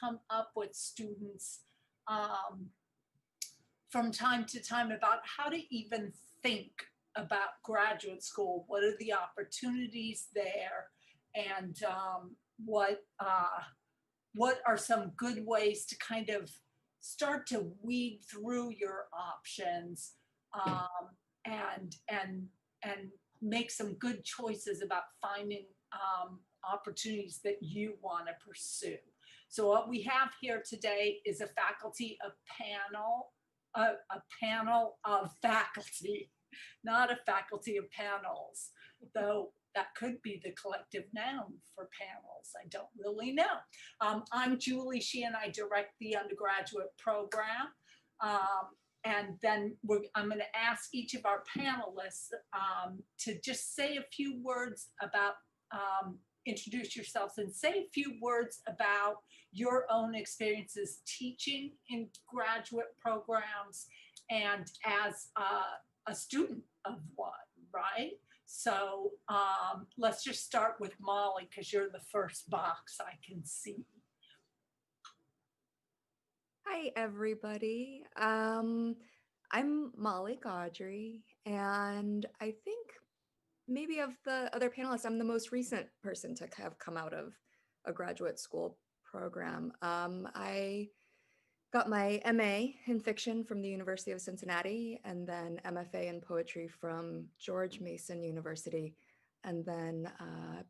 come up with students from time to time about how to even think about graduate school. What are the opportunities there, and what are some good ways to kind of start to weed through your options, and make some good choices about finding opportunities that you want to pursue. So what we have here today is a panel of faculty, not a faculty of panels, though that could be the collective noun for panels. I don't really know. I'm Julie Sheehan. I direct the undergraduate program. And then I'm going to ask each of our panelists to just say a few words about, introduce yourselves and say a few words about your own experiences teaching in graduate programs and as a student of one, right? So let's just start with Molly, because you're the first box I can see. Hi, everybody. I'm Molly Gaudry, and I think maybe of the other panelists, I'm the most recent person to have come out of a graduate school program. I got my MA in fiction from the University of Cincinnati, and then MFA in poetry from George Mason University, and then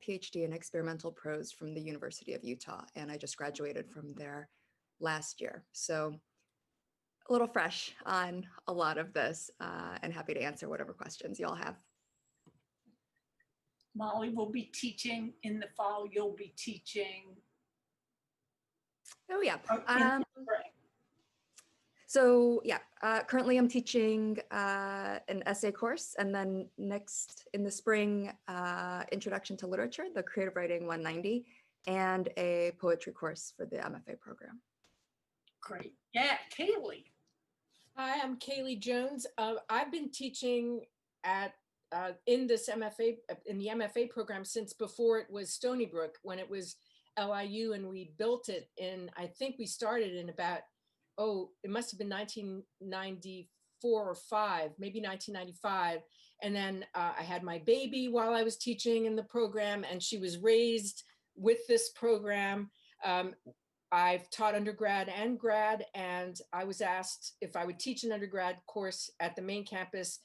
PhD in experimental prose from the University of Utah. And I just graduated from there last year. So a little fresh on a lot of this, and happy to answer whatever questions y'all have. Molly will be teaching in the fall. You'll be teaching. Oh, yeah. So yeah, currently I'm teaching an essay course, and then next in the spring, Introduction to Literature, the Creative Writing 190, and a poetry course for the MFA program. Great. Yeah, Kaylee. Hi, I'm Kaylee Jones. I've been teaching at in the MFA program since before it was Stony Brook, when it was LIU, and we built it in, I think we started in about, it must have been 1994 or 5, maybe 1995. And then I had my baby while I was teaching in the program, and she was raised with this program. I've taught undergrad and grad, and I was asked if I would teach an undergrad course at the main campus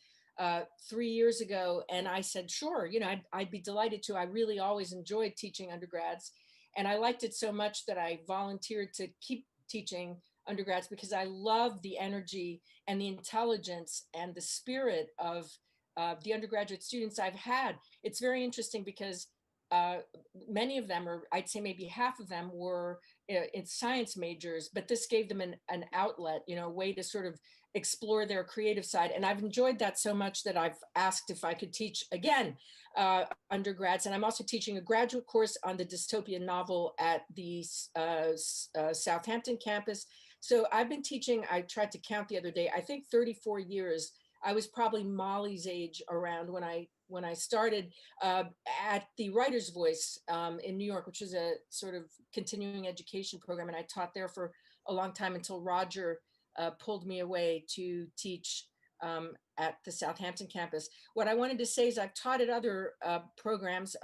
3 years ago. And I said, sure, I'd be delighted to. I really always enjoyed teaching undergrads. And I liked it so much that I volunteered to keep teaching undergrads, because I love the energy and the intelligence and the spirit of the undergraduate students I've had. It's very interesting because many of them, or I'd say maybe half of them, were in science majors, but this gave them an outlet, a way to sort of explore their creative side. And I've enjoyed that so much that I've asked if I could teach again undergrads. And I'm also teaching a graduate course on the dystopian novel at the Southampton campus. So I've been teaching, I tried to count the other day, I think 34 years. I was probably Molly's age around when I started at the Writer's Voice in New York, which is a sort of continuing education program. And I taught there for a long time until Roger pulled me away to teach at the Southampton campus. What I wanted to say is I've taught at other programs,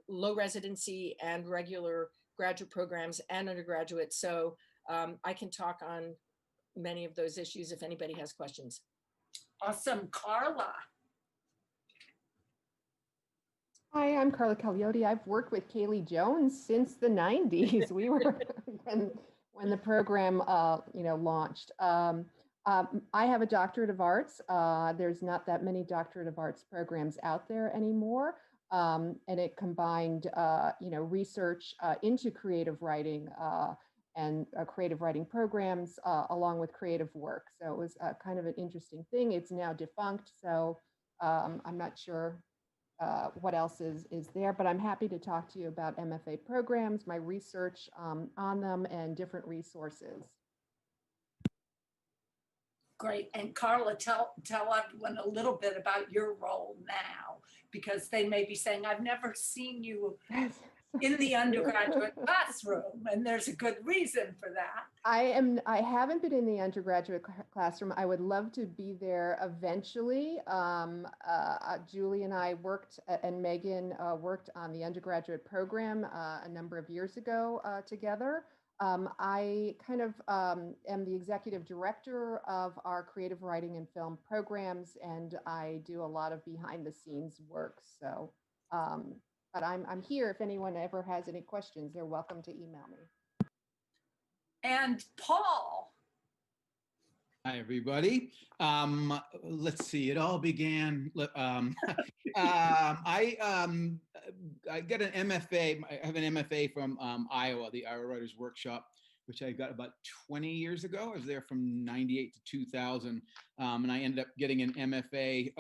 low residency and regular graduate programs and undergraduate. So I can talk on many of those issues if anybody has questions. Awesome. Carla. Hi, I'm Carla Cagliotti. I've worked with Kaylee Jones since the 90s. We were when the program launched. I have a doctorate of arts. There's not that many doctorate of arts programs out there anymore. And it combined research into creative writing and creative writing programs along with creative work. So it was kind of an interesting thing. It's now defunct, so I'm not sure what else is there, but I'm happy to talk to you about MFA programs, my research on them, and different resources. Great. And Carla, tell everyone a little bit about your role now, because they may be saying, I've never seen you in the undergraduate classroom, and there's a good reason for that. I haven't been in the undergraduate classroom. I would love to be there eventually. Julie and I worked, and Megan worked on the undergraduate program a number of years ago together. I kind of am the executive director of our creative writing and film programs, and I do a lot of behind the scenes work. So, but I'm here if anyone ever has any questions, they're welcome to email me. And Paul, Hi, everybody. Let's see. It all began. I got an MFA. I have an MFA from Iowa, the Iowa Writers Workshop, which I got about 20 years ago. I was there from 98 to 2000, and I ended up getting an MFA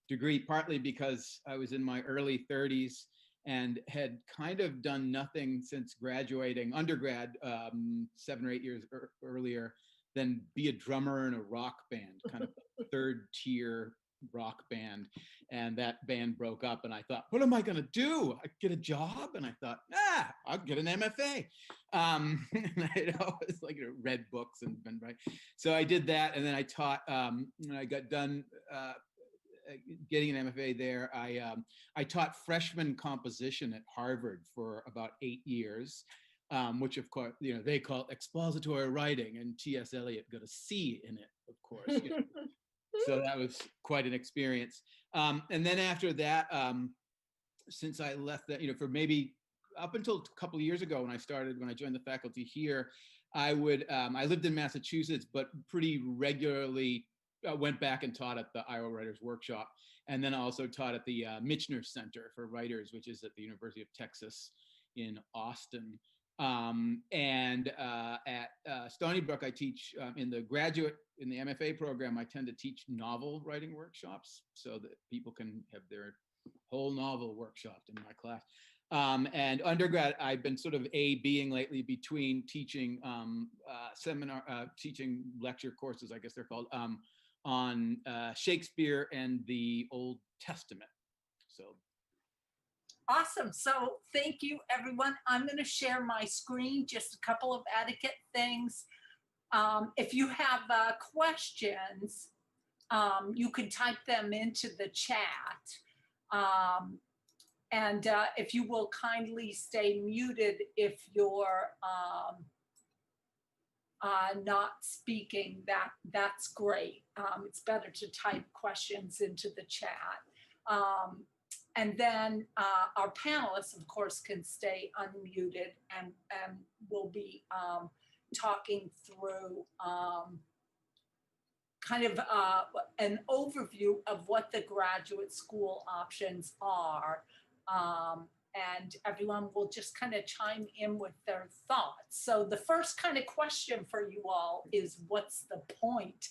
degree partly because I was in my early 30s and had kind of done nothing since graduating undergrad 7 or 8 years earlier than be a drummer in a rock band, kind of third tier rock band. And that band broke up and I thought, what am I gonna do? I get a job? And I thought, I'll get an MFA. And I'd always read books and been right. So I did that, and then I taught, when I got done getting an MFA there, I taught freshman composition at Harvard for about 8 years, which of course, they call it expository writing, and T.S. Eliot got a C in it, of course. So that was quite an experience. And then after that, since I left that, for maybe up until a couple of years ago when I joined the faculty here, I lived in Massachusetts, but pretty regularly went back and taught at the Iowa Writers Workshop, and then also taught at the Michener Center for Writers, which is at the University of Texas in Austin. And at Stony Brook, I teach in the MFA program. I tend to teach novel writing workshops so that people can have their whole novel workshopped in my class. And undergrad, I've been sort of A-Bing lately between teaching teaching lecture courses, I guess they're called, on Shakespeare and the Old Testament. So. Awesome. So thank you, everyone. I'm going to share my screen, just a couple of etiquette things. If you have questions, you can type them into the chat. And if you will kindly stay muted if you're not speaking, that's great. It's better to type questions into the chat. And then our panelists, of course, can stay unmuted, and we'll be talking through kind of an overview of what the graduate school options are. And everyone will just kind of chime in with their thoughts. So the first kind of question for you all is, what's the point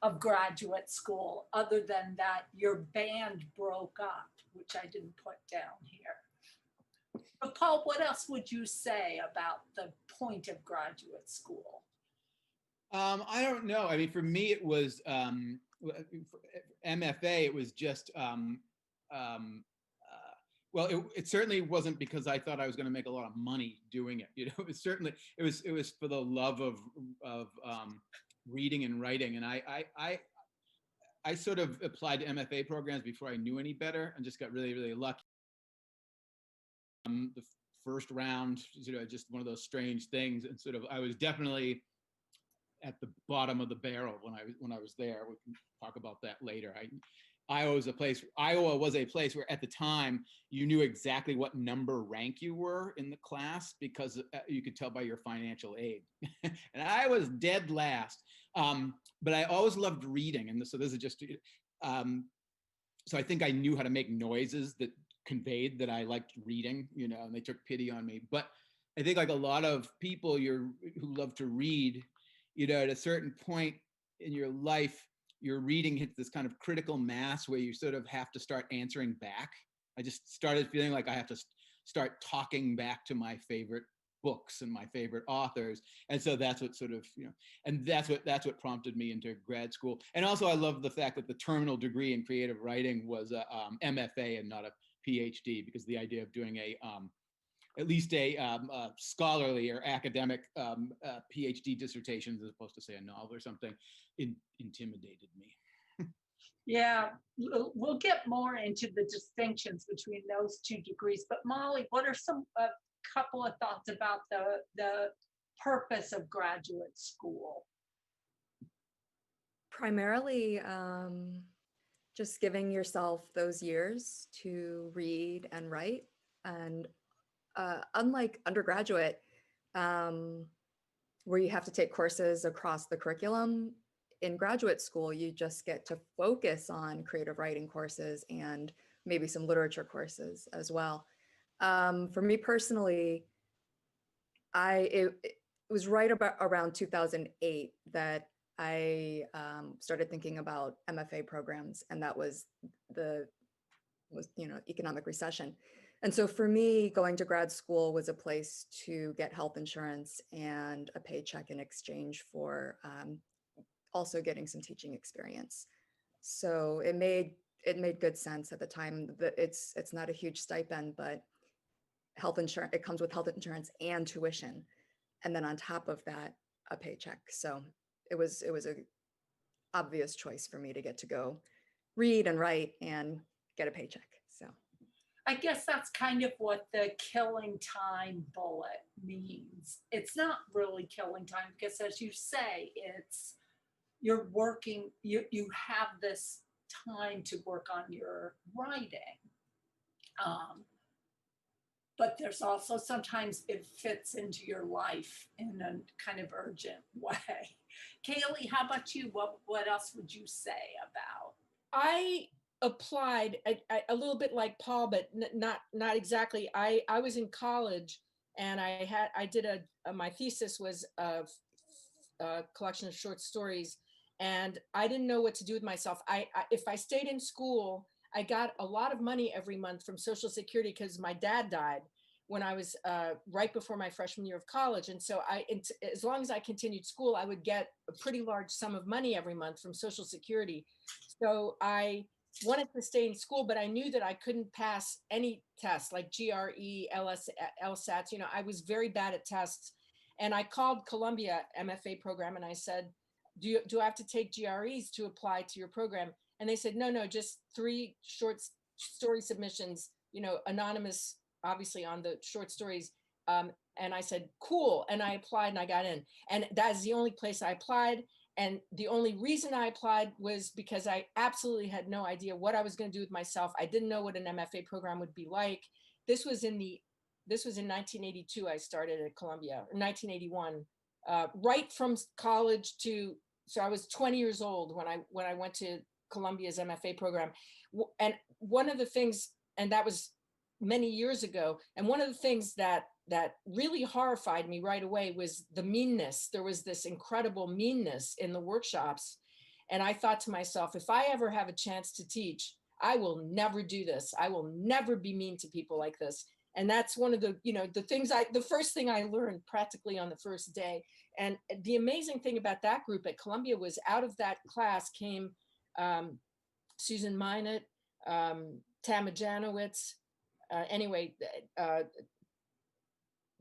of graduate school other than that your band broke up, which I didn't put down here. But Paul, what else would you say about the point of graduate school? I don't know. I mean, for me, it was MFA. It was just well, it certainly wasn't because I thought I was going to make a lot of money doing it. It was certainly it was for the love of reading and writing, and I sort of applied to MFA programs before I knew any better, and just got really, really lucky. The first round, just one of those strange things, and sort of I was definitely at the bottom of the barrel when I was there. We can talk about that later. Iowa was a place where at the time you knew exactly what number rank you were in the class because you could tell by your financial aid. And I was dead last. But I always loved reading. And so this is just, so I think I knew how to make noises that conveyed that I liked reading, and they took pity on me. But I think like a lot of people who love to read, at a certain point in your life, your reading hits this kind of critical mass where you sort of have to start answering back. I just started feeling like I have to start talking back to my favorite books and my favorite authors. And so that's what sort of, and that's what prompted me into grad school. And also I love the fact that the terminal degree in creative writing was a MFA and not a PhD, because the idea of doing at least a scholarly or academic PhD dissertations as opposed to say a novel or something intimidated me. Yeah, we'll get more into the distinctions between those two degrees. But Molly, what are some a couple of thoughts about the purpose of graduate school? Primarily, just giving yourself those years to read and write. And unlike undergraduate, where you have to take courses across the curriculum, in graduate school, you just get to focus on creative writing courses and maybe some literature courses as well. For me personally, it was right about around 2008 that I started thinking about MFA programs, and that was economic recession. And so for me, going to grad school was a place to get health insurance and a paycheck in exchange for also getting some teaching experience. So it made good sense at the time. That it's not a huge stipend, but health insurance, it comes with health insurance and tuition, and then on top of that, a paycheck. So it was a obvious choice for me to get to go read and write and get a paycheck. So I guess that's kind of what the killing time bullet means. It's not really killing time because, as you say, it's you're working, you have this time to work on your writing. But there's also sometimes it fits into your life in a kind of urgent way. Kaylee, how about you? What else would you say about? I applied a little bit like Paul, but not exactly. I was in college and I did my thesis was a collection of short stories, and I didn't know what to do with myself. If I stayed in school, I got a lot of money every month from Social Security because my dad died when I was right before my freshman year of college. And so as long as I continued school, I would get a pretty large sum of money every month from Social Security. So I wanted to stay in school, but I knew that I couldn't pass any tests like GRE, LSATs. I was very bad at tests. And I called Columbia MFA program and I said, do I have to take GREs to apply to your program? And they said, no, just 3 short story submissions, anonymous, obviously on the short stories. And I said, cool. And I applied and I got in. And that's the only place I applied. And the only reason I applied was because I absolutely had no idea what I was going to do with myself. I didn't know what an MFA program would be like. This was in 1982. I started at Columbia, or 1981, right from college so I was 20 years old when I went to Columbia's MFA program. And one of the things, and that was many years ago, and one of the things that really horrified me right away was the meanness. There was this incredible meanness in the workshops. And I thought to myself, if I ever have a chance to teach, I will never do this. I will never be mean to people like this. And that's one of the, the first thing I learned practically on the first day. And the amazing thing about that group at Columbia was out of that class came Susan Minot, Tama Janowitz.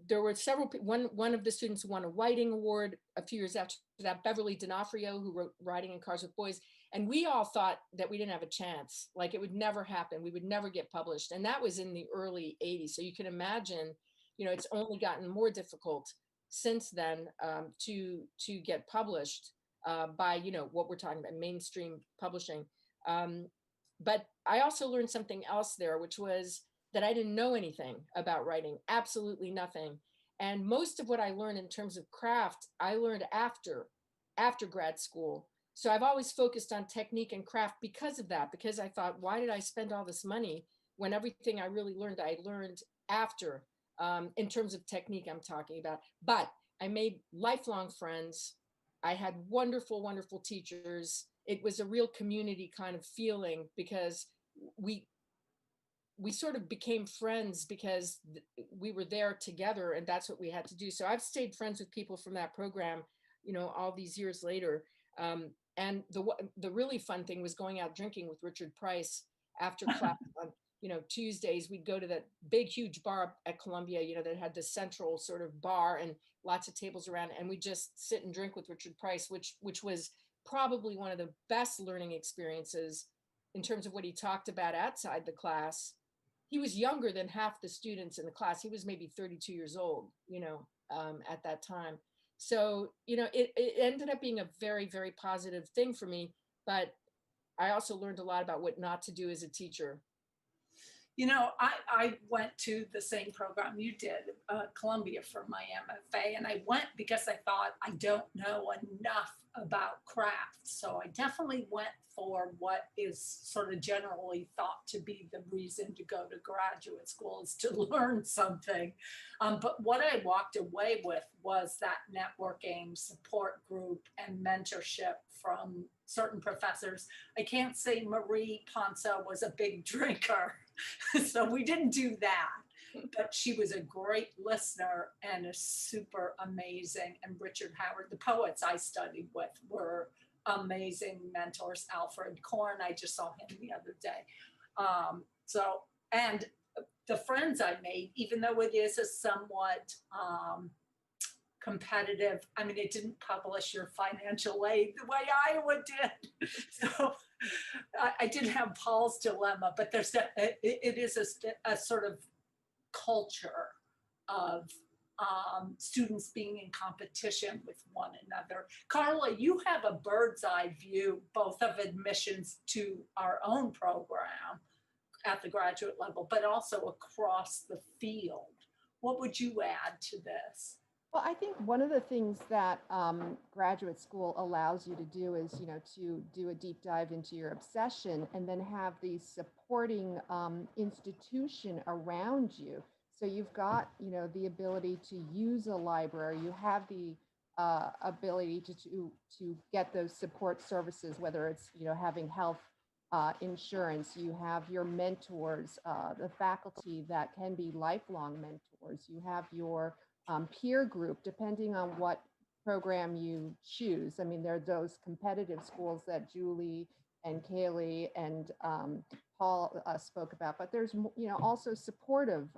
There were several, one of the students won a writing award a few years after that, Beverly D'Onofrio, who wrote Riding in Cars with Boys. And we all thought that we didn't have a chance, like it would never happen. We would never get published. And that was in the early 80s. So you can imagine, it's only gotten more difficult since then to get published by, what we're talking about, mainstream publishing. But I also learned something else there, which was that I didn't know anything about writing, absolutely nothing. And most of what I learned in terms of craft, I learned after grad school. So I've always focused on technique and craft because of that, because I thought, why did I spend all this money when everything I really learned, I learned after, in terms of technique I'm talking about. But I made lifelong friends. I had wonderful, wonderful teachers. It was a real community kind of feeling because we sort of became friends because we were there together and that's what we had to do. So I've stayed friends with people from that program, all these years later. And the really fun thing was going out drinking with Richard Price after class Tuesdays, we'd go to that big, huge bar at Columbia, that had the central sort of bar and lots of tables around, and we just sit and drink with Richard Price, which was probably one of the best learning experiences in terms of what he talked about outside the class. He was younger than half the students in the class. He was maybe 32 years old, at that time. So, it ended up being a very, very positive thing for me, but I also learned a lot about what not to do as a teacher. I went to the same program you did, Columbia, for my MFA, and I went because I thought I don't know enough about crafts. So I definitely went for what is sort of generally thought to be the reason to go to graduate school, is to learn something. But what I walked away with was that networking, support group, and mentorship from certain professors. I can't say Marie Ponce was a big drinker. So we didn't do that, but she was a great listener and a super amazing. And Richard Howard, the poets I studied with, were amazing mentors. Alfred Korn, I just saw him the other day. And the friends I made, even though it is a somewhat competitive, I mean, it didn't publish your financial aid the way Iowa did. So I didn't have Paul's dilemma, but it is a sort of culture of students being in competition with one another. Carla, you have a bird's eye view, both of admissions to our own program at the graduate level, but also across the field. What would you add to this? Well, I think one of the things that graduate school allows you to do is, to do a deep dive into your obsession and then have the supporting institution around you. So you've got, the ability to use a library. You have the ability to get those support services, whether it's, having health insurance. You have your mentors, the faculty that can be lifelong mentors. You have your peer group, depending on what program you choose. I mean, there are those competitive schools that Julie and Kaylee and Paul spoke about, but there's, also supportive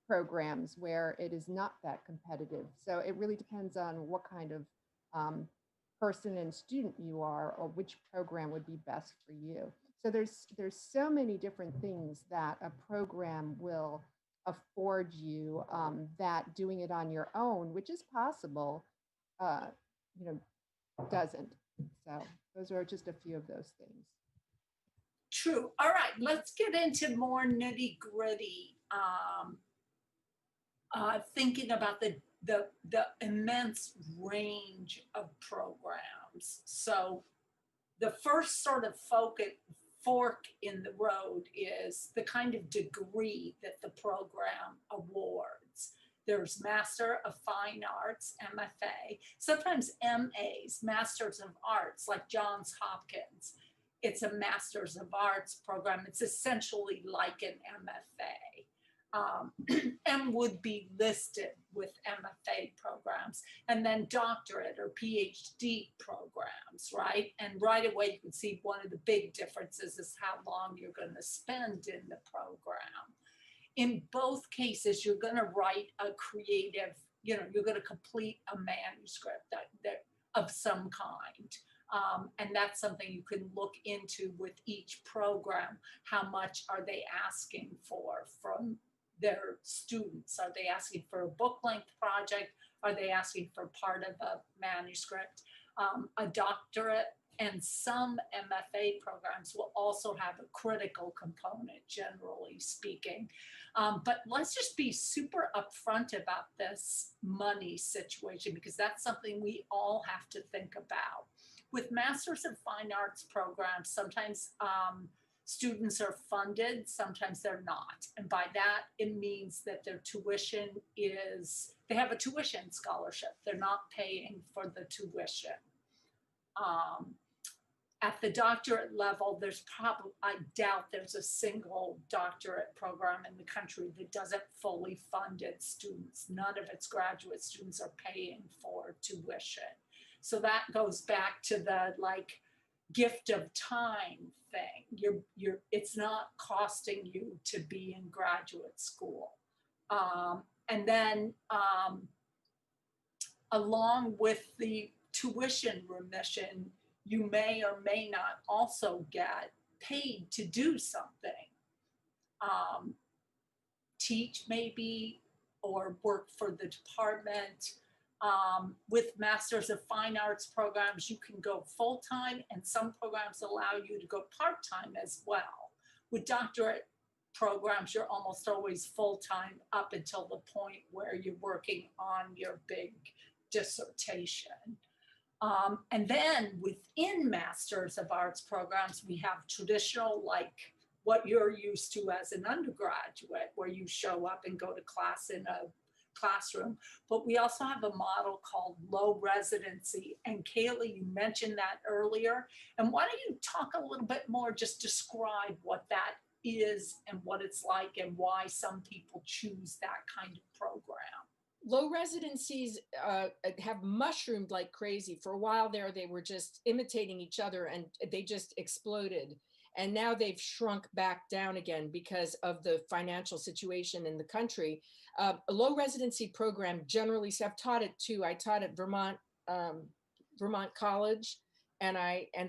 programs where it is not that competitive. So it really depends on what kind of person and student you are, or which program would be best for you. So there's so many different things that a program will afford you that doing it on your own, which is possible, doesn't. So those are just a few of those things. True. All right, let's get into more nitty gritty, thinking about the immense range of programs. So the first sort of fork in the road is the kind of degree that the program awards. There's Master of Fine Arts, MFA, sometimes MAs, Masters of Arts, like Johns Hopkins. It's a Masters of Arts program. It's essentially like an MFA. And would be listed with MFA programs, and then doctorate or PhD programs, right? And right away, you can see one of the big differences is how long you're going to spend in the program. In both cases, you're going to write a creative, you're going to complete a manuscript that of some kind. And that's something you can look into with each program. How much are they asking for from their students? Are they asking for a book length project? Are they asking for part of a manuscript? A doctorate and some MFA programs will also have a critical component, generally speaking. But let's just be super upfront about this money situation, because that's something we all have to think about. With Masters of Fine Arts programs, sometimes students are funded, sometimes they're not. And by that, it means that their tuition they have a tuition scholarship. They're not paying for the tuition. At the doctorate level, I doubt there's a single doctorate program in the country that doesn't fully fund its students. None of its graduate students are paying for tuition. So that goes back to the gift of time thing. It's not costing you to be in graduate school. And then along with the tuition remission, you may or may not also get paid to do something. Teach maybe, or work for the department. With Masters of Fine Arts programs, you can go full-time, and some programs allow you to go part-time as well. With doctorate programs, you're almost always full-time up until the point where you're working on your big dissertation. And then within Masters of Arts programs, we have traditional, like what you're used to as an undergraduate, where you show up and go to class in a classroom. But we also have a model called low residency. And Kaylee, you mentioned that earlier. And why don't you talk a little bit more, just describe what that is and what it's like and why some people choose that kind of program. Low residencies have mushroomed like crazy. For a while there, they were just imitating each other and they just exploded. And now they've shrunk back down again because of the financial situation in the country. A low residency program generally, so I've taught it too. I taught at Vermont College, and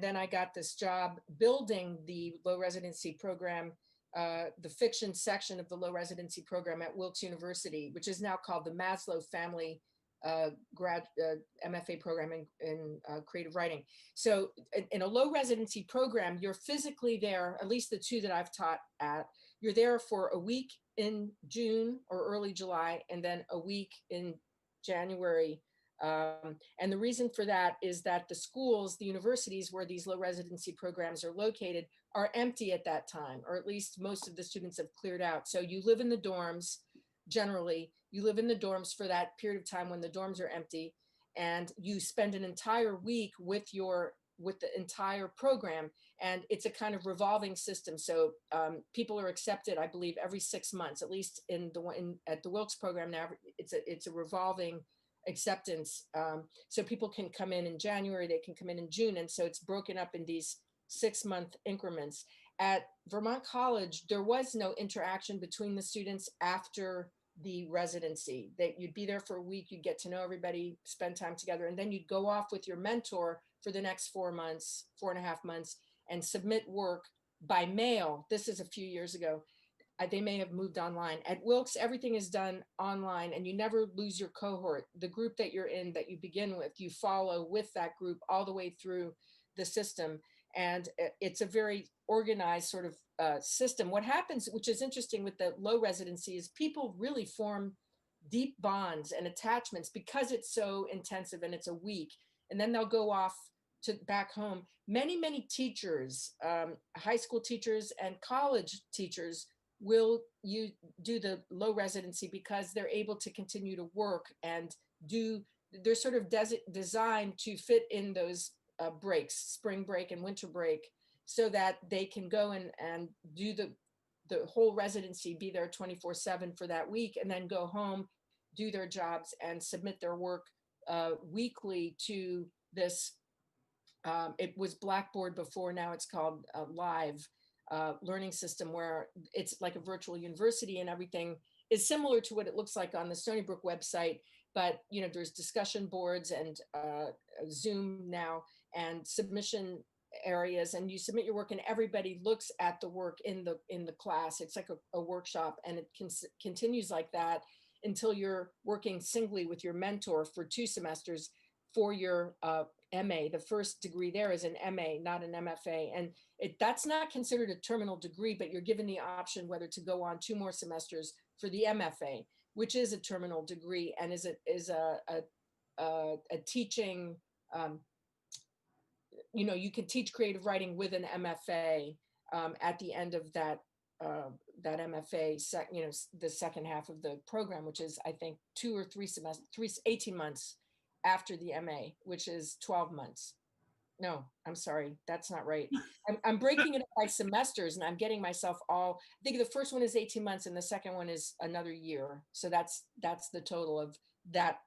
then I got this job building the low residency program, the fiction section of the low residency program at Wilkes University, which is now called the Maslow Family MFA program in creative writing. So in a low residency program, you're physically there, at least the two that I've taught at, you're there for a week in June or early July, and then a week in January. And the reason for that is that the schools, the universities where these low residency programs are located are empty at that time, or at least most of the students have cleared out. So you live in the dorms, generally, you live in the dorms for that period of time when the dorms are empty, and you spend an entire week with the entire program. And it's a kind of revolving system. So people are accepted, I believe, every 6 months, at least at the Wilkes program now, it's a revolving acceptance. So people can come in January, they can come in June. And so it's broken up in these 6-month increments. At Vermont College, there was no interaction between the students after the residency. That you'd be there for a week, you'd get to know everybody, spend time together, and then you'd go off with your mentor for the next 4 months, 4.5 months, and submit work by mail. This is a few years ago. They may have moved online. At Wilkes, everything is done online, and you never lose your cohort. The group that you're in, that you begin with, you follow with that group all the way through the system. And it's a very organized sort of system. What happens, which is interesting with the low residency, is people really form deep bonds and attachments because it's so intensive and it's a week. And then they'll go off to back home. Many teachers, high school teachers and college teachers, will you do the low residency because they're able to continue to work and they're sort of designed to fit in those breaks, spring break and winter break, so that they can go and do the whole residency, be there 24/7 for that week, and then go home, do their jobs, and submit their work weekly to this. It was Blackboard before, now it's called Live learning system, where it's like a virtual university, and everything is similar to what it looks like on the Stony Brook website. But there's discussion boards and Zoom now, and submission areas, and you submit your work, and everybody looks at the work in the class. It's like a workshop, and it continues like that until you're working singly with your mentor for 2 semesters for your MA. The first degree there is an MA, not an MFA. And that's not considered a terminal degree, but you're given the option whether to go on 2 more semesters for the MFA, which is a terminal degree and is a teaching, you can teach creative writing with an MFA at the end of that MFA, the second half of the program, which is, I think, 2 or 3 semesters, 18 months after the MA, which is 12 months. No, I'm sorry, that's not right. I'm breaking it up by semesters, and I'm getting myself I think the first one is 18 months and the second one is another year. So that's the total of that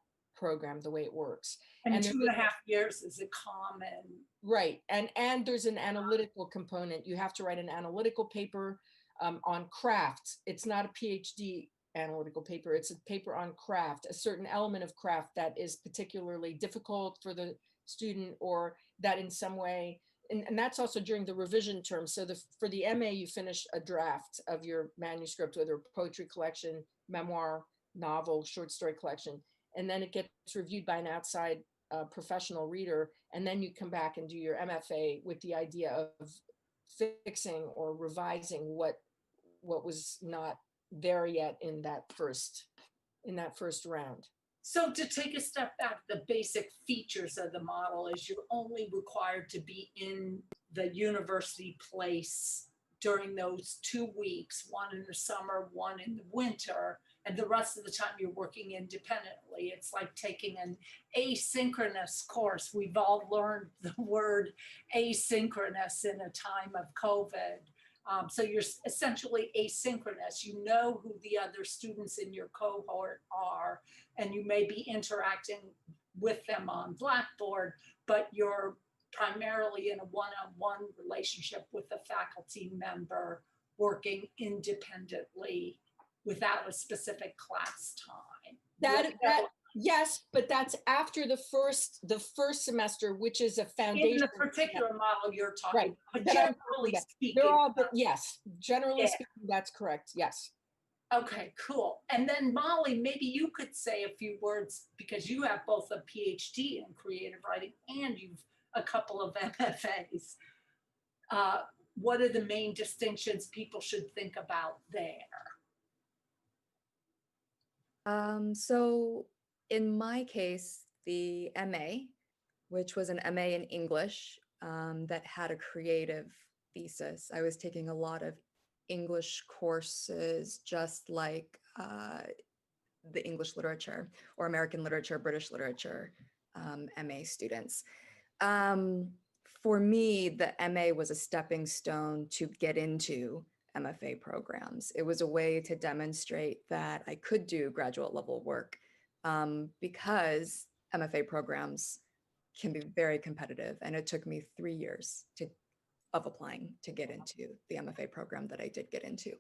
program, the way it works. And And 2.5 years is a common, right. And there's an analytical component. You have to write an analytical paper on craft. It's not a PhD analytical paper. It's a paper on craft, a certain element of craft that is particularly difficult for the student, or that in some way, and that's also during the revision term. So for the MA, you finish a draft of your manuscript, whether poetry collection, memoir, novel, short story collection, and then it gets reviewed by an outside professional reader, and then you come back and do your MFA with the idea of fixing or revising what was not there yet in that first round. so to take a step back, the basic features of the model is you're only required to be in the university place during those 2 weeks, one in the summer, one in the winter, and the rest of the time you're working independently. It's like taking an asynchronous course. We've all learned the word asynchronous in a time of COVID. So you're essentially asynchronous. You know who the other students in your cohort are, and you may be interacting with them on Blackboard, but you're primarily in a one-on-one relationship with a faculty member working independently without a specific class time. Yes, but that's after the first semester, which is a In foundation. the particular model you're talking Right. about, but Then I'm- generally yeah, speaking. They're all, but yes, generally Yeah. speaking, that's correct. Yes. Okay, cool. And then Molly, maybe you could say a few words, because you have both a PhD in creative writing and you've a couple of MFAs. What are the main distinctions people should think about there? So in my case, the MA, which was an MA in English, that had a creative thesis. I was taking a lot of English courses, just like the English literature or American literature, British literature, MA students. For me, the MA was a stepping stone to get into MFA programs. It was a way to demonstrate that I could do graduate level work, because MFA programs can be very competitive. And it took me 3 years of applying to get into the MFA program that I did get into.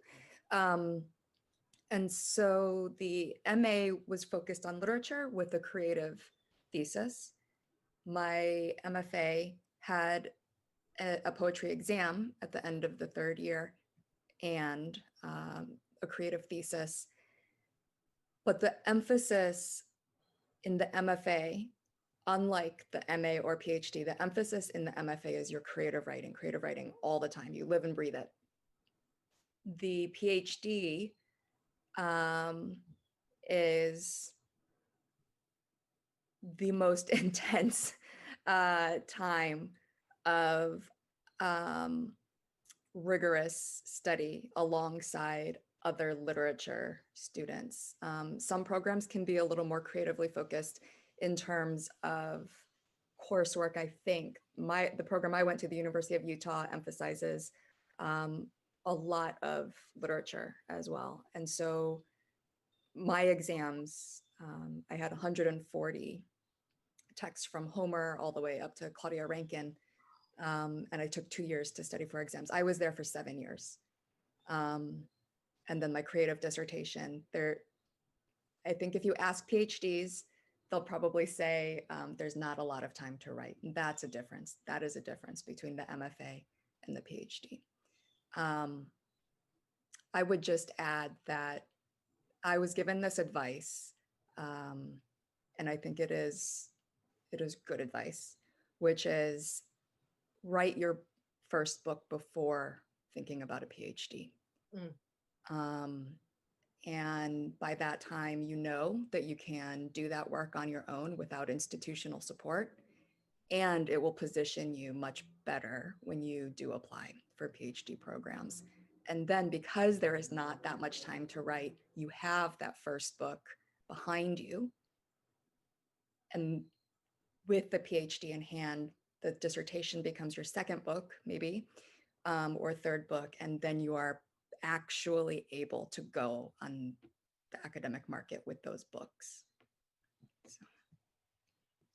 And so the MA was focused on literature with a creative thesis. My MFA had a poetry exam at the end of the 3rd year and a creative thesis. But the emphasis in the MFA, unlike the MA or PhD, the emphasis in the MFA is your creative writing all the time. You live and breathe it. The PhD is the most intense time of rigorous study alongside other literature students. Some programs can be a little more creatively focused in terms of coursework. I think the program I went to, the University of Utah, emphasizes a lot of literature as well. And so my exams, I had 140 texts from Homer all the way up to Claudia Rankine. And I took 2 years to study for exams. I was there for 7 years. And then my creative dissertation there, I think if you ask PhDs, they'll probably say there's not a lot of time to write. And that's a difference. That is a difference between the MFA and the PhD. I would just add that I was given this advice, and I think it is good advice, which is write your first book before thinking about a PhD. And by that time, you know that you can do that work on your own without institutional support, and it will position you much better when you do apply for PhD programs. And then because there is not that much time to write, you have that first book behind you. And with the PhD in hand, the dissertation becomes your second book, maybe, or third book, and then you are actually able to go on the academic market with those books. So.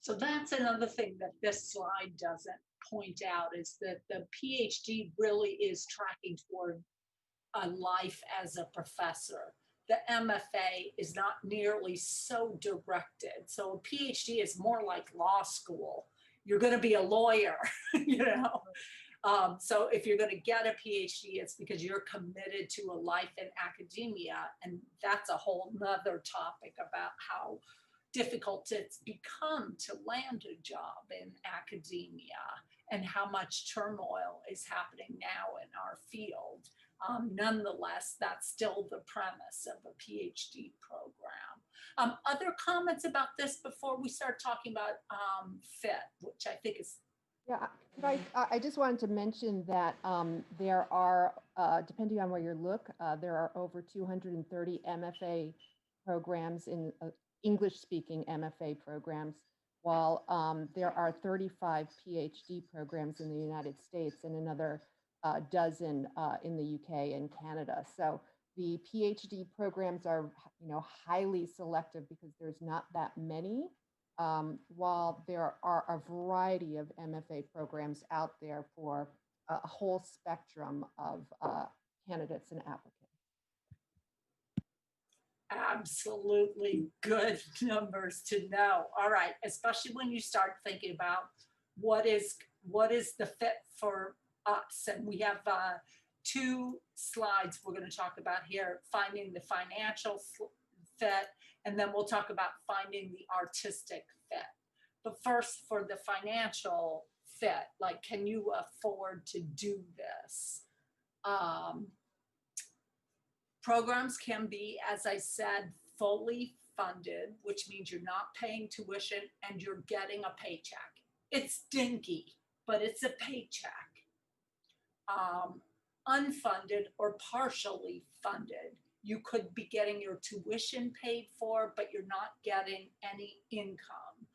So that's another thing that this slide doesn't point out is that the PhD really is tracking toward a life as a professor. The MFA is not nearly so directed. So a PhD is more like law school. You're going to be a lawyer, you know. So if you're going to get a PhD, it's because you're committed to a life in academia, and that's a whole nother topic about how difficult it's become to land a job in academia and how much turmoil is happening now in our field. Nonetheless, that's still the premise of a PhD program. Other comments about this before we start talking about FIT, which I think is. Yeah, I just wanted to mention that there are, depending on where you look, there are over 230 MFA programs in English-speaking MFA programs, while there are 35 PhD programs in the United States and another dozen in the UK and Canada. So the PhD programs are, highly selective because there's not that many. While there are a variety of MFA programs out there for a whole spectrum of candidates and applicants. Absolutely good numbers to know. All right, especially when you start thinking about what is the fit for us. And we have two slides we're going to talk about here, finding the financial fit, and then we'll talk about finding the artistic fit. But first, for the financial fit, like, can you afford to do this? Programs can be, as I said, fully funded, which means you're not paying tuition and you're getting a paycheck. It's dinky, but it's a paycheck. Unfunded or partially funded, you could be getting your tuition paid for, but you're not getting any income.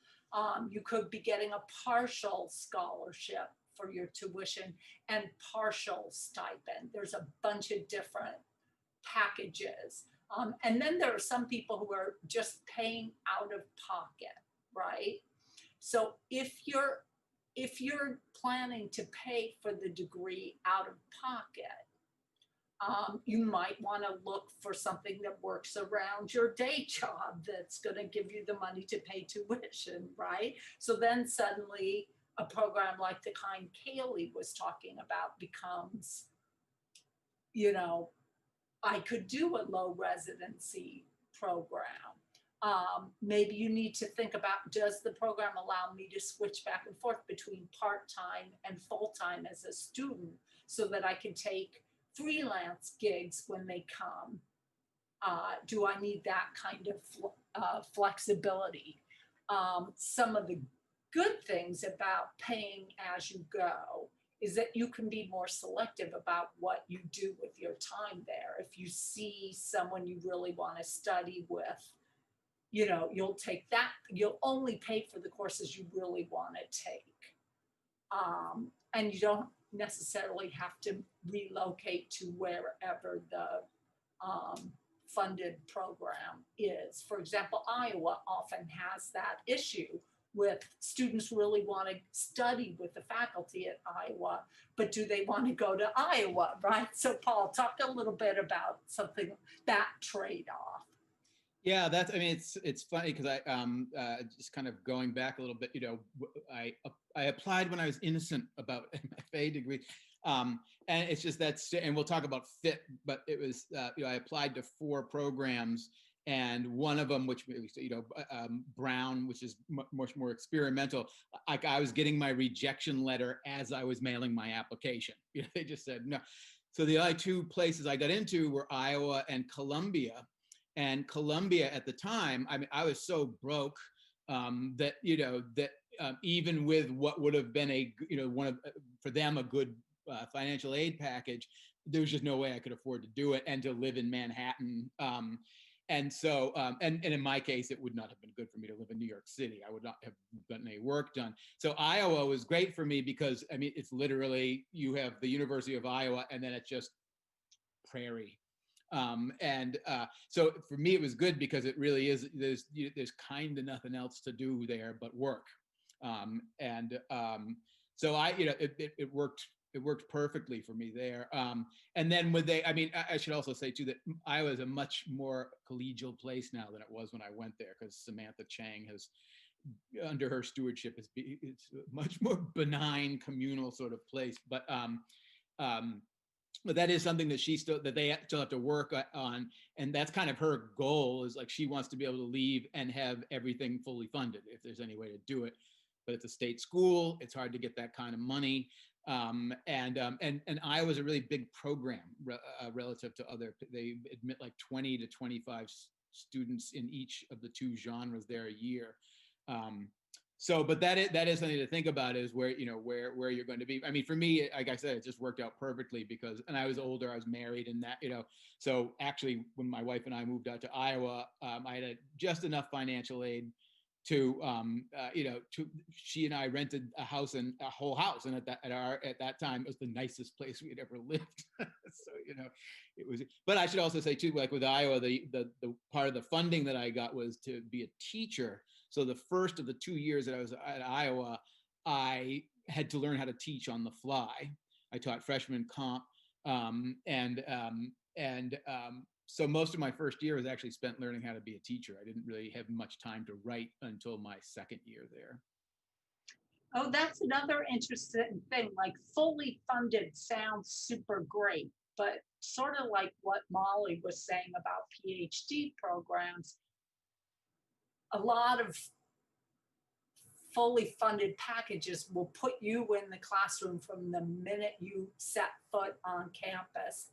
You could be getting a partial scholarship for your tuition and partial stipend. There's a bunch of different packages. And then there are some people who are just paying out of pocket, right? So if you're planning to pay for the degree out of pocket, you might want to look for something that works around your day job that's going to give you the money to pay tuition, right? So then suddenly a program like the kind Kaylee was talking about becomes, I could do a low residency program. Maybe you need to think about, does the program allow me to switch back and forth between part-time and full-time as a student so that I can take freelance gigs when they come? Do I need that kind of flexibility? Some of the good things about paying as you go is that you can be more selective about what you do with your time there. If you see someone you really want to study with, you'll take that. You'll only pay for the courses you really want to take. And you don't necessarily have to relocate to wherever the funded program is. For example, Iowa often has that issue with students really want to study with the faculty at Iowa, but do they want to go to Iowa, right? So Paul, talk a little bit about that trade-off. Yeah, it's funny because I just kind of going back a little bit, I applied when I was innocent about MFA degree. And it's just and we'll talk about fit, but it was, I applied to 4 programs, and one of them, which, Brown, which is much more experimental, I was getting my rejection letter as I was mailing my application. They just said no. So the only 2 places I got into were Iowa and Columbia. And Columbia at the time, I was so broke that, even with what would have been for them a good financial aid package, there was just no way I could afford to do it and to live in Manhattan. And so, and in my case, it would not have been good for me to live in New York City. I would not have gotten any work done. So Iowa was great for me because, it's literally, you have the University of Iowa and then it's just prairie. So for me, it was good because it really is, there's kind of nothing else to do there but work. So it worked perfectly for me there. And then I should also say too that Iowa is a much more collegial place now than it was when I went there, because Samantha Chang has, under her stewardship, it's a much more benign communal sort of place. But that is something that they still have to work on, and that's kind of her goal, is like she wants to be able to leave and have everything fully funded if there's any way to do it. But it's a state school; it's hard to get that kind of money. And Iowa's a really big program relative to other. They admit like 20 to 25 students in each of the two genres there a year. But that is something to think about, is where you're going to be. I mean, for me, like I said, it just worked out perfectly because, and I was older, I was married, and that, so actually when my wife and I moved out to Iowa, I had just enough financial aid to she and I rented a whole house, and at that time it was the nicest place we had ever lived. So it was. But I should also say too, like with Iowa, the part of the funding that I got was to be a teacher. So the first of the 2 years that I was at Iowa, I had to learn how to teach on the fly. I taught freshman comp, so most of my first year was actually spent learning how to be a teacher. I didn't really have much time to write until my second year there. Oh, that's another interesting thing. Like, fully funded sounds super great, but sort of like what Molly was saying about PhD programs, a lot of fully funded packages will put you in the classroom from the minute you set foot on campus.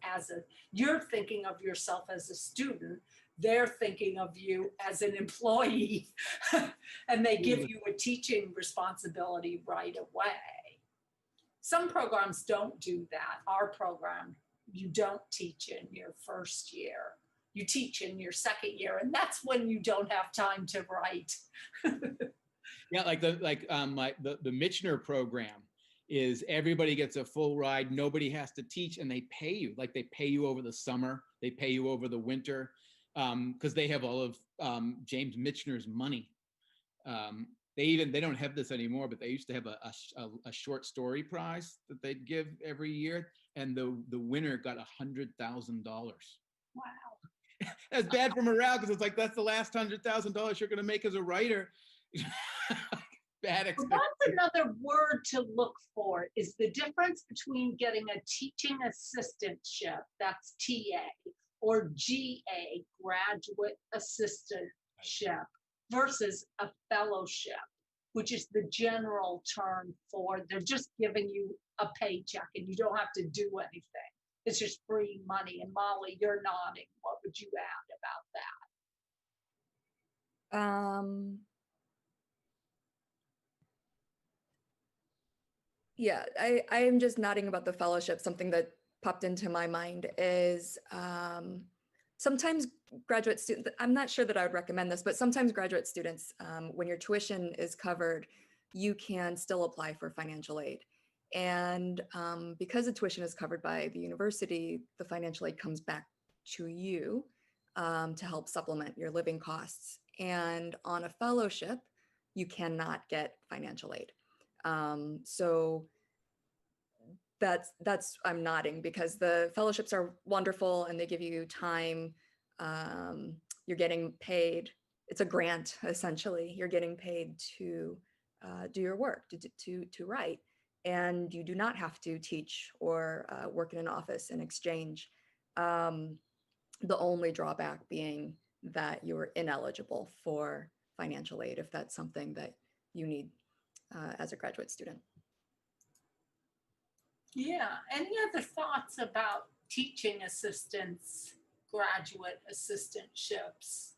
You're thinking of yourself as a student, they're thinking of you as an employee, and they give you a teaching responsibility right away. Some programs don't do that. Our program, you don't teach in your first year. You teach in your second year, and that's when you don't have time to write. Yeah, like the Michener program is everybody gets a full ride. Nobody has to teach, and they pay you. Like, they pay you over the summer, they pay you over the winter, because they have all of James Michener's money. They don't have this anymore, but they used to have a short story prize that they'd give every year, and the winner got $100,000. Wow. That's bad for morale, because it's like, that's the last $100,000 you're going to make as a writer. Bad expectation. Well, that's another word to look for, is the difference between getting a teaching assistantship, that's TA, or GA, graduate assistantship, versus a fellowship, which is the general term for, they're just giving you a paycheck and you don't have to do anything. It's just free money. And Molly, you're nodding. What would you add about that? Yeah, I am just nodding about the fellowship. Something that popped into my mind is sometimes graduate students, I'm not sure that I would recommend this, but sometimes graduate students, when your tuition is covered, you can still apply for financial aid. And because the tuition is covered by the university, the financial aid comes back to you to help supplement your living costs. And on a fellowship, you cannot get financial aid. So that's I'm nodding because the fellowships are wonderful and they give you time. You're getting paid. It's a grant, essentially. You're getting paid to do your work, to write. And you do not have to teach or work in an office in exchange. The only drawback being that you are ineligible for financial aid if that's something that you need as a graduate student. Yeah, any other thoughts about teaching assistants, graduate assistantships?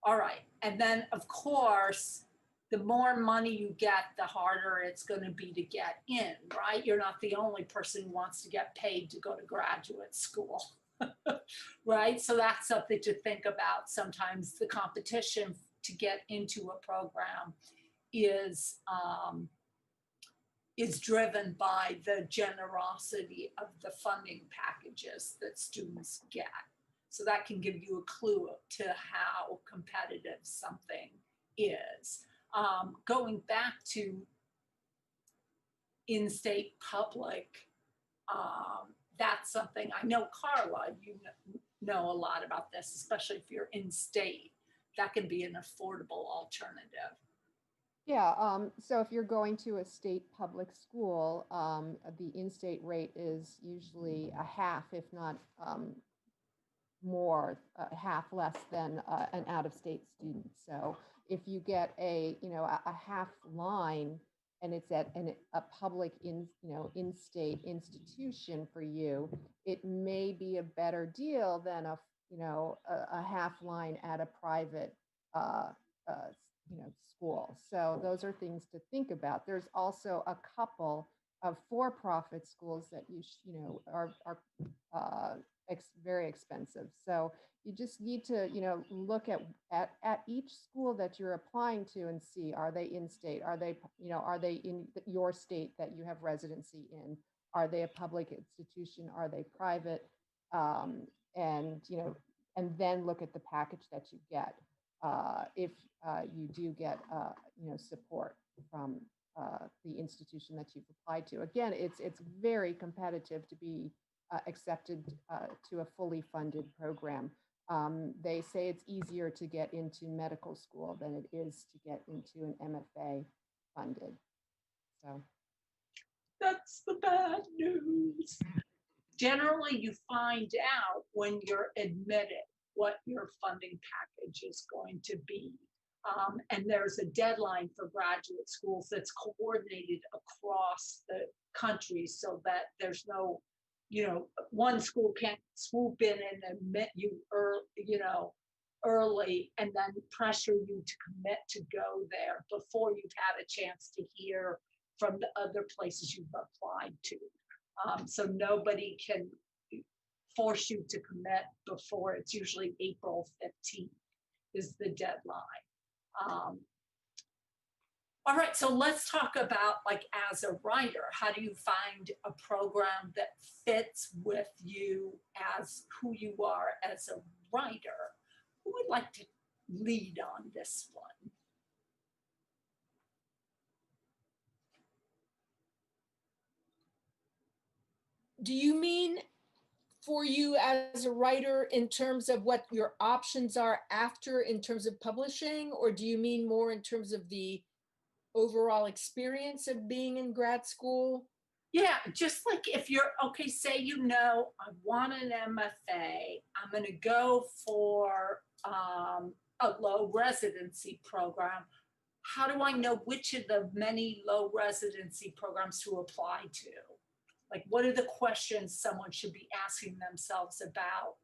All right, and then of course, the more money you get, the harder it's going to be to get in, right? You're not the only person who wants to get paid to go to graduate school, right? So that's something to think about. Sometimes the competition to get into a program is driven by the generosity of the funding packages that students get. So that can give you a clue to how competitive something is. Going back to in-state public, that's something I know, Carla, you know a lot about this, especially if you're in state. That can be an affordable alternative. Yeah, so if you're going to a state public school, the in-state rate is usually a half, if not more, half less than an out-of-state student. So if you get a, you know, a half line and it's at a public in-state institution for you, it may be a better deal than a half line at a private, uh, uh, school. So those are things to think about. There's also a couple of for-profit schools that are very expensive. So you just need to, look at each school that you're applying to and see, are they in state? Are they in your state that you have residency in? Are they a public institution? Are they private? And, and then look at the package that you get. If you do get, support from the institution that you've applied to. Again, it's very competitive to be accepted to a fully funded program. They say it's easier to get into medical school than it is to get into an MFA funded. So That's the bad news. Generally, you find out when you're admitted what your funding package is going to be. And there's a deadline for graduate schools that's coordinated across the country so that there's no, one school can't swoop in and admit you early and then pressure you to commit to go there before you've had a chance to hear from the other places you've applied to. So nobody can force you to commit before. It's usually April 15th is the deadline. All right, so let's talk about, like, as a writer, how do you find a program that fits with you as who you are as a writer? Who would like to lead on this one? Do you mean for you as a writer in terms of what your options are after in terms of publishing, or do you mean more in terms of the overall experience of being in grad school? Yeah, just like if you're, okay, say, I want an MFA, I'm gonna go for a low residency program. How do I know which of the many low residency programs to apply to? Like, what are the questions someone should be asking themselves about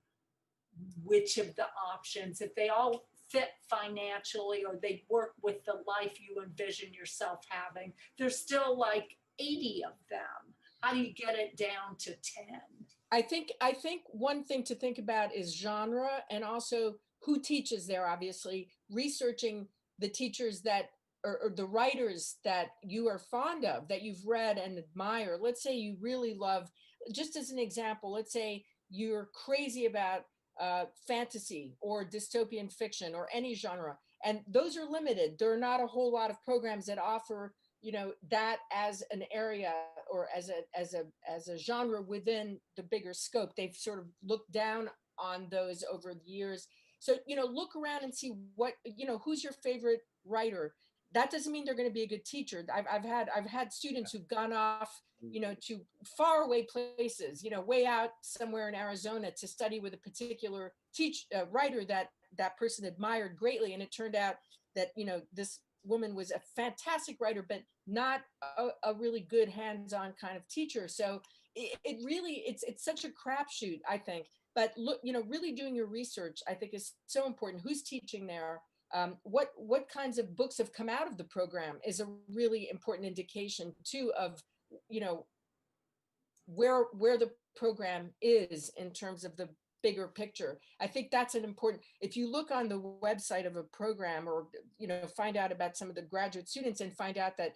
which of the options, if they all fit financially or they work with the life you envision yourself having? There's still like 80 of them. How do you get it down to 10? I think one thing to think about is genre, and also who teaches there, obviously, researching the teachers that or the writers that you are fond of, that you've read and admire. Let's say you really love, just as an example, let's say you're crazy about fantasy or dystopian fiction or any genre, and those are limited. There are not a whole lot of programs that offer that as an area or as a genre within the bigger scope. They've sort of looked down on those over the years. So look around and see what who's your favorite writer. That doesn't mean they're going to be a good teacher. I've had students who've gone off to faraway places, way out somewhere in Arizona to study with a particular writer that person admired greatly, and it turned out that this woman was a fantastic writer, but not a really good hands-on kind of teacher. So it really, it's such a crapshoot, I think. But look, really doing your research, I think, is so important. Who's teaching there? What kinds of books have come out of the program is a really important indication too of where the program is in terms of the bigger picture. I think that's an important, if you look on the website of a program or find out about some of the graduate students and find out that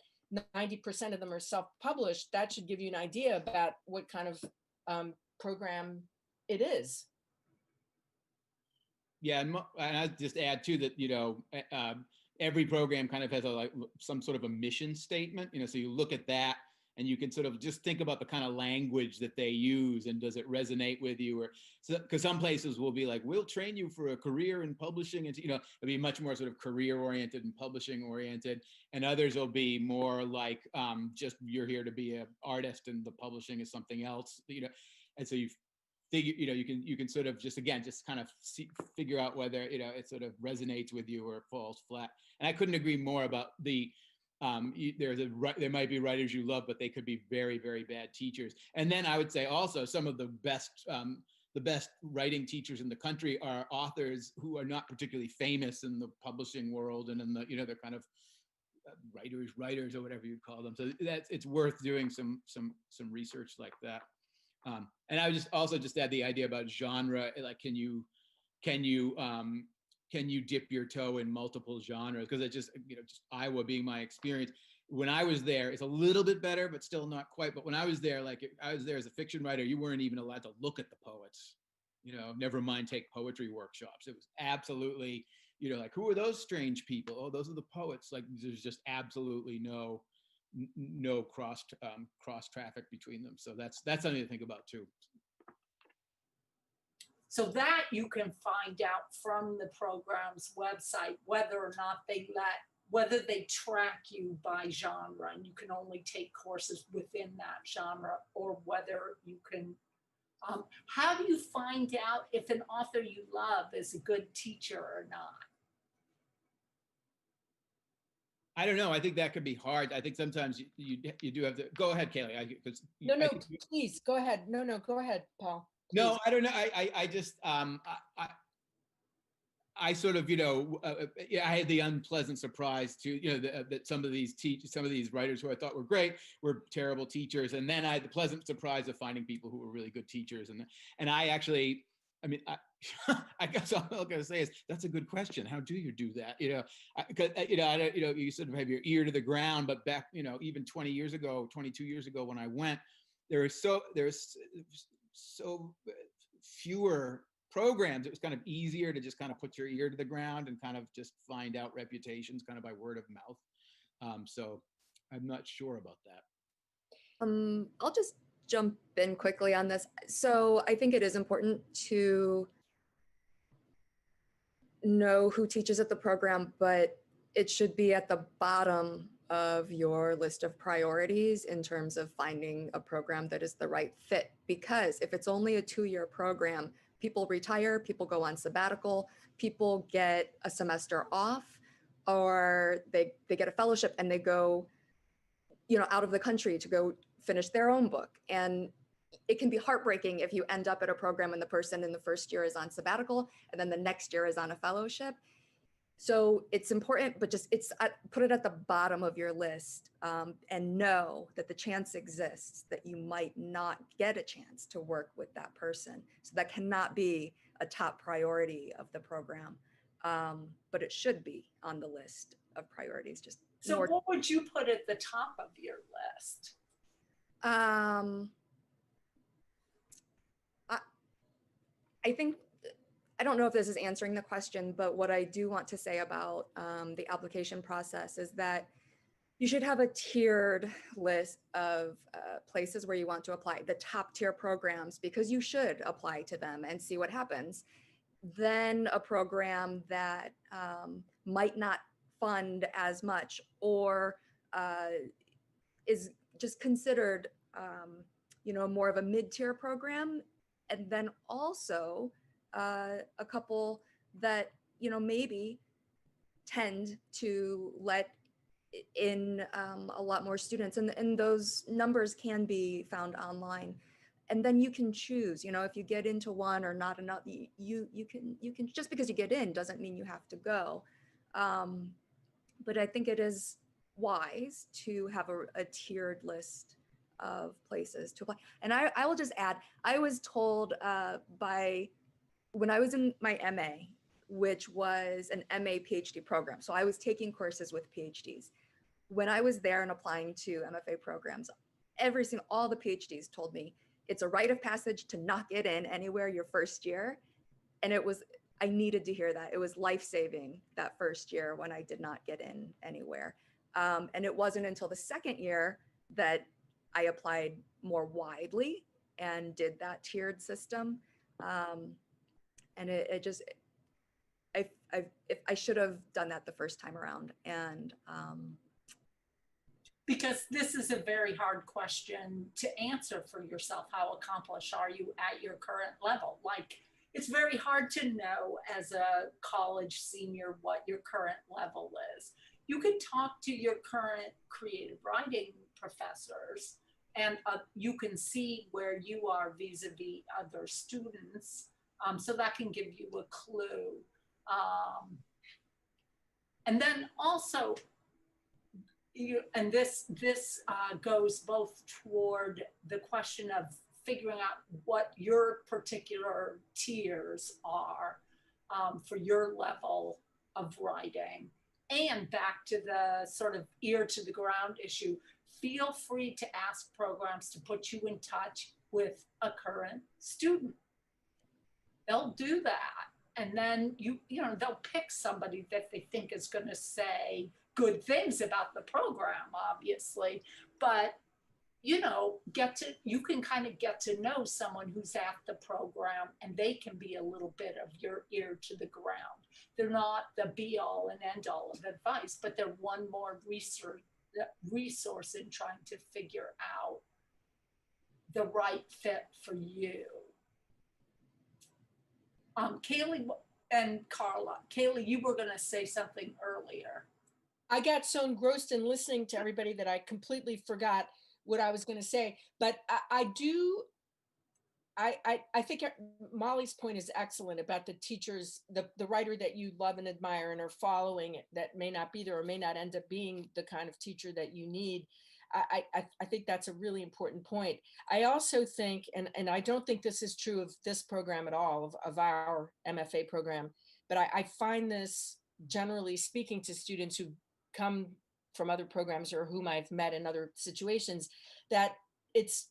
90% of them are self-published, that should give you an idea about what kind of program it is. Yeah, and I just add too that, every program kind of has some sort of a mission statement, so you look at that and you can sort of just think about the kind of language that they use and does it resonate with you, or so, because some places will be like, we'll train you for a career in publishing, and it'll be much more sort of career oriented and publishing oriented, and others will be more like, just you're here to be an artist and the publishing is something else, and so you figure, you can sort of just, again, just kind of figure out whether, it sort of resonates with you or falls flat. And I couldn't agree more about there might be writers you love, but they could be very, very bad teachers. And then I would say also some of the best writing teachers in the country are authors who are not particularly famous in the publishing world and in the, they're kind of writers or whatever you'd call them. So it's worth doing some research like that. And I would just add the idea about genre, like, can you dip your toe in multiple genres? Because just Iowa being my experience, when I was there, it's a little bit better, but still not quite. But when I was there, I was there as a fiction writer, you weren't even allowed to look at the poets, never mind take poetry workshops. It was absolutely, like, who are those strange people? Oh, those are the poets. Like, there's just absolutely no cross traffic between them. So that's something to think about too. So that you can find out from the program's website, whether or not whether they track you by genre and you can only take courses within that genre, or whether you can, how do you find out if an author you love is a good teacher or not? I don't know. I think that could be hard. I think sometimes you do have to go ahead, Kaylee. No, please go ahead. No, go ahead, Paul. Please. No, I don't know. I just I sort of I had the unpleasant surprise to that some of these writers who I thought were great were terrible teachers, and then I had the pleasant surprise of finding people who were really good teachers, and I actually. I mean, I guess all I'm going to say is that's a good question. How do you do that? Because you sort of have your ear to the ground. But back, even 22 years ago, when I went, there's so fewer programs. It was kind of easier to just kind of put your ear to the ground and kind of just find out reputations kind of by word of mouth. So I'm not sure about that. I'll just jump in quickly on this. So I think it is important to know who teaches at the program, but it should be at the bottom of your list of priorities in terms of finding a program that is the right fit. Because if it's only a 2-year program, people retire, people go on sabbatical, people get a semester off, or they get a fellowship and they go, out of the country to go finish their own book. And it can be heartbreaking if you end up at a program and the person in the first year is on sabbatical and then the next year is on a fellowship. So it's important, but put it at the bottom of your list, and know that the chance exists that you might not get a chance to work with that person. So that cannot be a top priority of the program, but it should be on the list of priorities. So what would you put at the top of your list? I think, I don't know if this is answering the question, but what I do want to say about the application process is that you should have a tiered list of places where you want to apply, the top tier programs, because you should apply to them and see what happens. Then a program that might not fund as much, or is just considered more of a mid-tier program, and then also a couple that maybe tend to let in a lot more students, and those numbers can be found online. And then you can choose, if you get into one or not enough, you can, just because you get in doesn't mean you have to go. But I think it is wise to have a tiered list of places to apply. And I will just add, I was told when I was in my MA, which was an MA PhD program. So I was taking courses with PhDs. When I was there and applying to MFA programs, all the PhDs told me it's a rite of passage to not get in anywhere your first year. And it was I needed to hear that. It was life-saving that first year when I did not get in anywhere. And it wasn't until the second year that I applied more widely and did that tiered system. And it just, if I should have done that the first time around. And because this is a very hard question to answer for yourself. How accomplished are you at your current level? Like, it's very hard to know as a college senior what your current level is. You can talk to your current creative writing professors, and you can see where you are vis-a-vis other students. So that can give you a clue. And then also, and this goes both toward the question of figuring out what your particular tiers are for your level of writing, and back to the sort of ear to the ground issue. Feel free to ask programs to put you in touch with a current student. They'll do that. And then you know, they'll pick somebody that they think is going to say good things about the program, obviously. But, you know, you can kind of get to know someone who's at the program, and they can be a little bit of your ear to the ground. They're not the be all and end all of advice, but they're one more resource in trying to figure out the right fit for you. Kaylee and Carla. Kaylee, you were going to say something earlier. I got so engrossed in listening to everybody that I completely forgot what I was going to say. But I think Molly's point is excellent about the teachers, the writer that you love and admire and are following that may not be there or may not end up being the kind of teacher that you need. I think that's a really important point. I also think, and I don't think this is true of this program at all, of our MFA program, but I find this generally speaking to students who come from other programs or whom I've met in other situations, that it's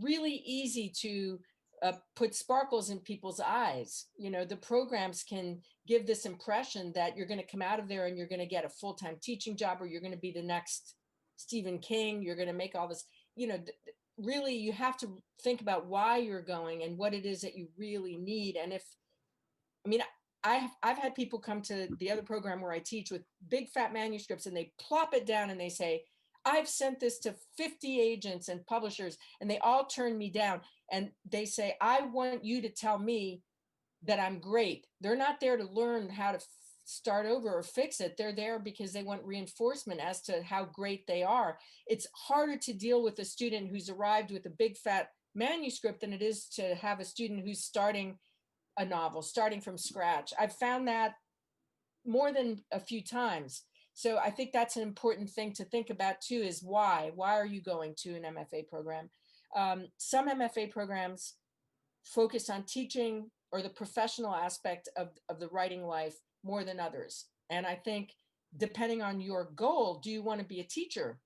really easy to put sparkles in people's eyes. You know, the programs can give this impression that you're going to come out of there and you're going to get a full-time teaching job, or you're going to be the next Stephen King, you're going to make all this, you know, really you have to think about why you're going and what it is that you really need. And I've had people come to the other program where I teach with big fat manuscripts, and they plop it down and they say, I've sent this to 50 agents and publishers and they all turn me down. And they say, I want you to tell me that I'm great. They're not there to learn how to start over or fix it. They're there because they want reinforcement as to how great they are. It's harder to deal with a student who's arrived with a big fat manuscript than it is to have a student who's starting a novel, starting from scratch. I've found that more than a few times. So I think that's an important thing to think about too, is why are you going to an MFA program? Some MFA programs focus on teaching or the professional aspect of the writing life more than others. And I think depending on your goal, do you want to be a teacher?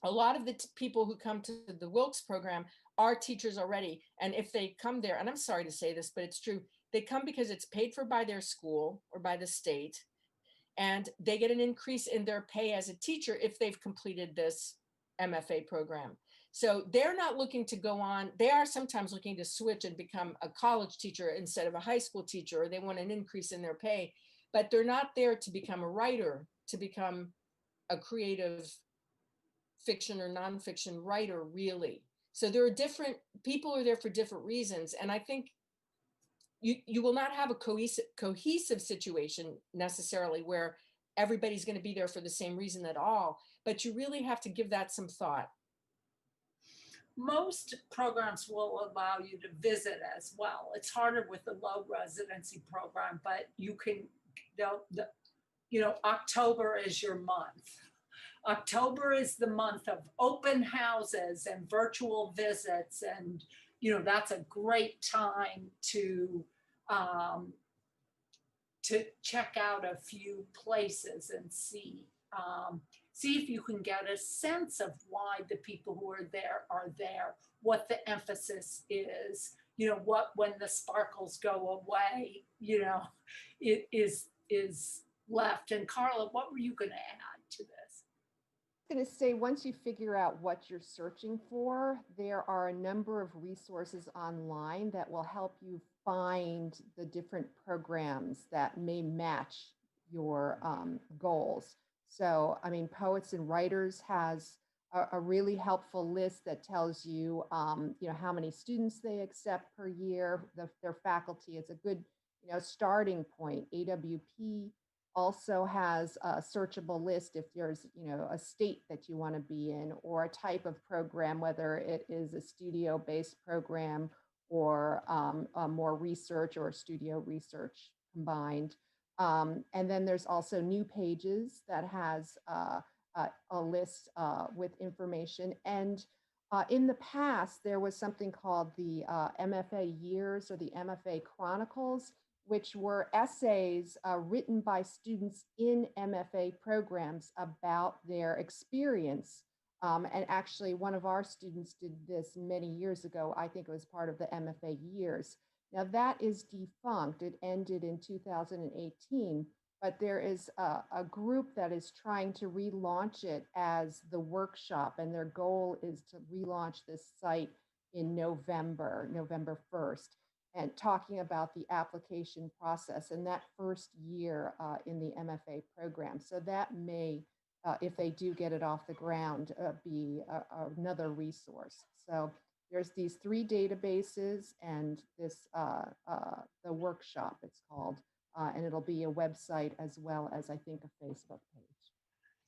A lot of the people who come to the Wilkes program are teachers already. And if they come there, and I'm sorry to say this, but it's true, they come because it's paid for by their school or by the state. And they get an increase in their pay as a teacher if they've completed this MFA program. So they're not looking to go on. They are sometimes looking to switch and become a college teacher instead of a high school teacher, or they want an increase in their pay, but they're not there to become a writer, to become a creative fiction or nonfiction writer, really. So there are different people are there for different reasons. And I think you will not have a cohesive situation necessarily where everybody's going to be there for the same reason at all, but you really have to give that some thought. Most programs will allow you to visit as well. It's harder with the low residency program, but you can, you know, October is your month. October is the month of open houses and virtual visits, and you know, that's a great time to check out a few places and see if you can get a sense of why the people who are there, what the emphasis is, you know, what when the sparkles go away, you know, it is left. And Carla, what were you going to add to this? Going to say once you figure out what you're searching for, there are a number of resources online that will help you find the different programs that may match your goals. So, I mean, Poets and Writers has a really helpful list that tells you, you know, how many students they accept per year, their faculty. It's a good, you know, starting point. AWP also has a searchable list if there's, you know, a state that you want to be in or a type of program, whether it is a studio-based program or a more research or studio research combined. And then there's also New Pages that has a list with information. And in the past, there was something called the MFA Years or the MFA Chronicles, which were essays written by students in MFA programs about their experience. And actually, one of our students did this many years ago. I think it was part of the MFA Years. Now, that is defunct. It ended in 2018, but there is a group that is trying to relaunch it as the workshop, and their goal is to relaunch this site in November 1st. And talking about the application process and that first year in the MFA program. So that may, if they do get it off the ground, be another resource. So there's these 3 databases and this, the workshop it's called, and it'll be a website as well as I think a Facebook page.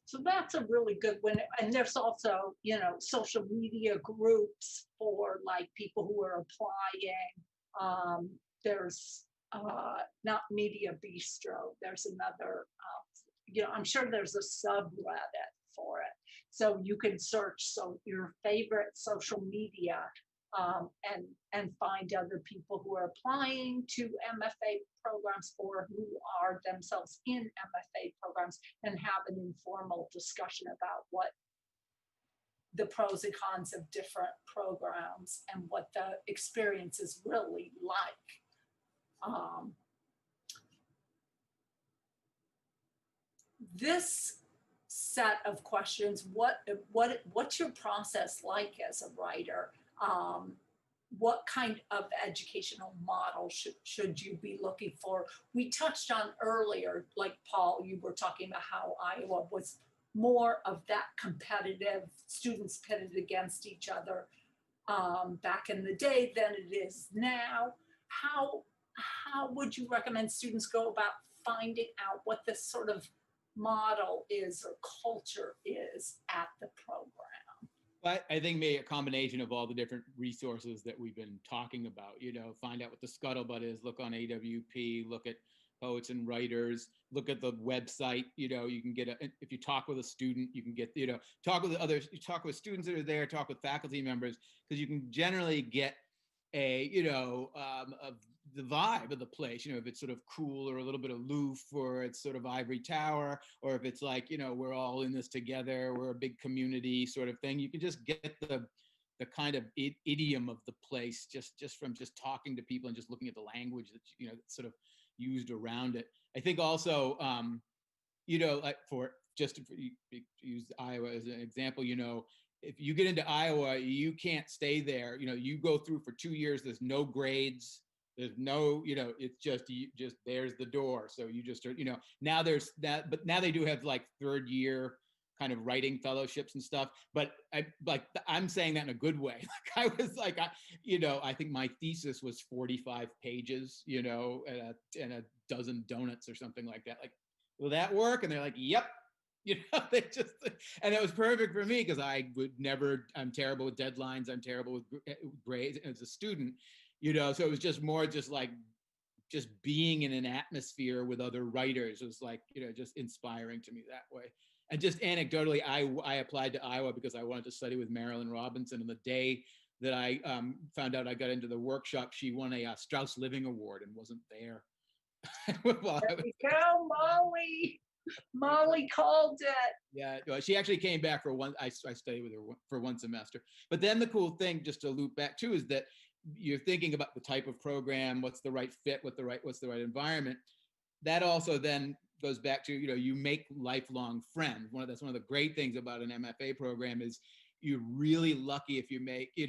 So that's a really good one. And there's also, you know, social media groups for like people who are applying. There's not Media Bistro. There's another, you know, I'm sure there's a subreddit for it. So you can search your favorite social media and find other people who are applying to MFA programs or who are themselves in MFA programs and have an informal discussion about what the pros and cons of different programs and what the experience is really like. This set of questions, what's your process like as a writer? What kind of educational model should you be looking for? We touched on earlier, like Paul, you were talking about how Iowa was more of that competitive, students pitted against each other back in the day than it is now. How would you recommend students go about finding out what this sort of model is or culture is at the program? But I think maybe a combination of all the different resources that we've been talking about, you know, find out what the scuttlebutt is, look on AWP, look at Poets and Writers, look at the website, you know, you can get if you talk with a student, you can get, you know, talk with others, you talk with students that are there, talk with faculty members, because you can generally get a, you know, the vibe of the place, you know, if it's sort of cool or a little bit aloof, or it's sort of ivory tower, or if it's like, you know, we're all in this together, we're a big community sort of thing. You can just get the kind of idiom of the place just from just talking to people and just looking at the language that, you know, sort of used around it. I think also, you know, like just to use Iowa as an example, you know, if you get into Iowa, you can't stay there. You know, you go through for 2 years, there's no grades. There's no, you know, it's just there's the door. So you just, you know, now there's that, but now they do have like 3rd year kind of writing fellowships and stuff. But I'm saying that in a good way. Like I was like, you know, I think my thesis was 45 pages, you know, and a dozen donuts or something like that. Like, will that work? And they're like, yep. You know, they just, and it was perfect for me because I would never, I'm terrible with deadlines. I'm terrible with grades as a student, you know, so it was just more just like, just being in an atmosphere with other writers was like, you know, just inspiring to me that way. And just anecdotally, I applied to Iowa because I wanted to study with Marilynne Robinson. And the day that I found out I got into the workshop, she won a Strauss Living Award and wasn't there. Well, there we go, Molly. Molly called it. Yeah, well, she actually came back for one. I studied with her for 1 semester. But then the cool thing, just to loop back too, is that you're thinking about the type of program, what's the right fit, what's the right environment. That also then goes back to, you make lifelong friends. That's one of the great things about an MFA program is you're really lucky if you make, you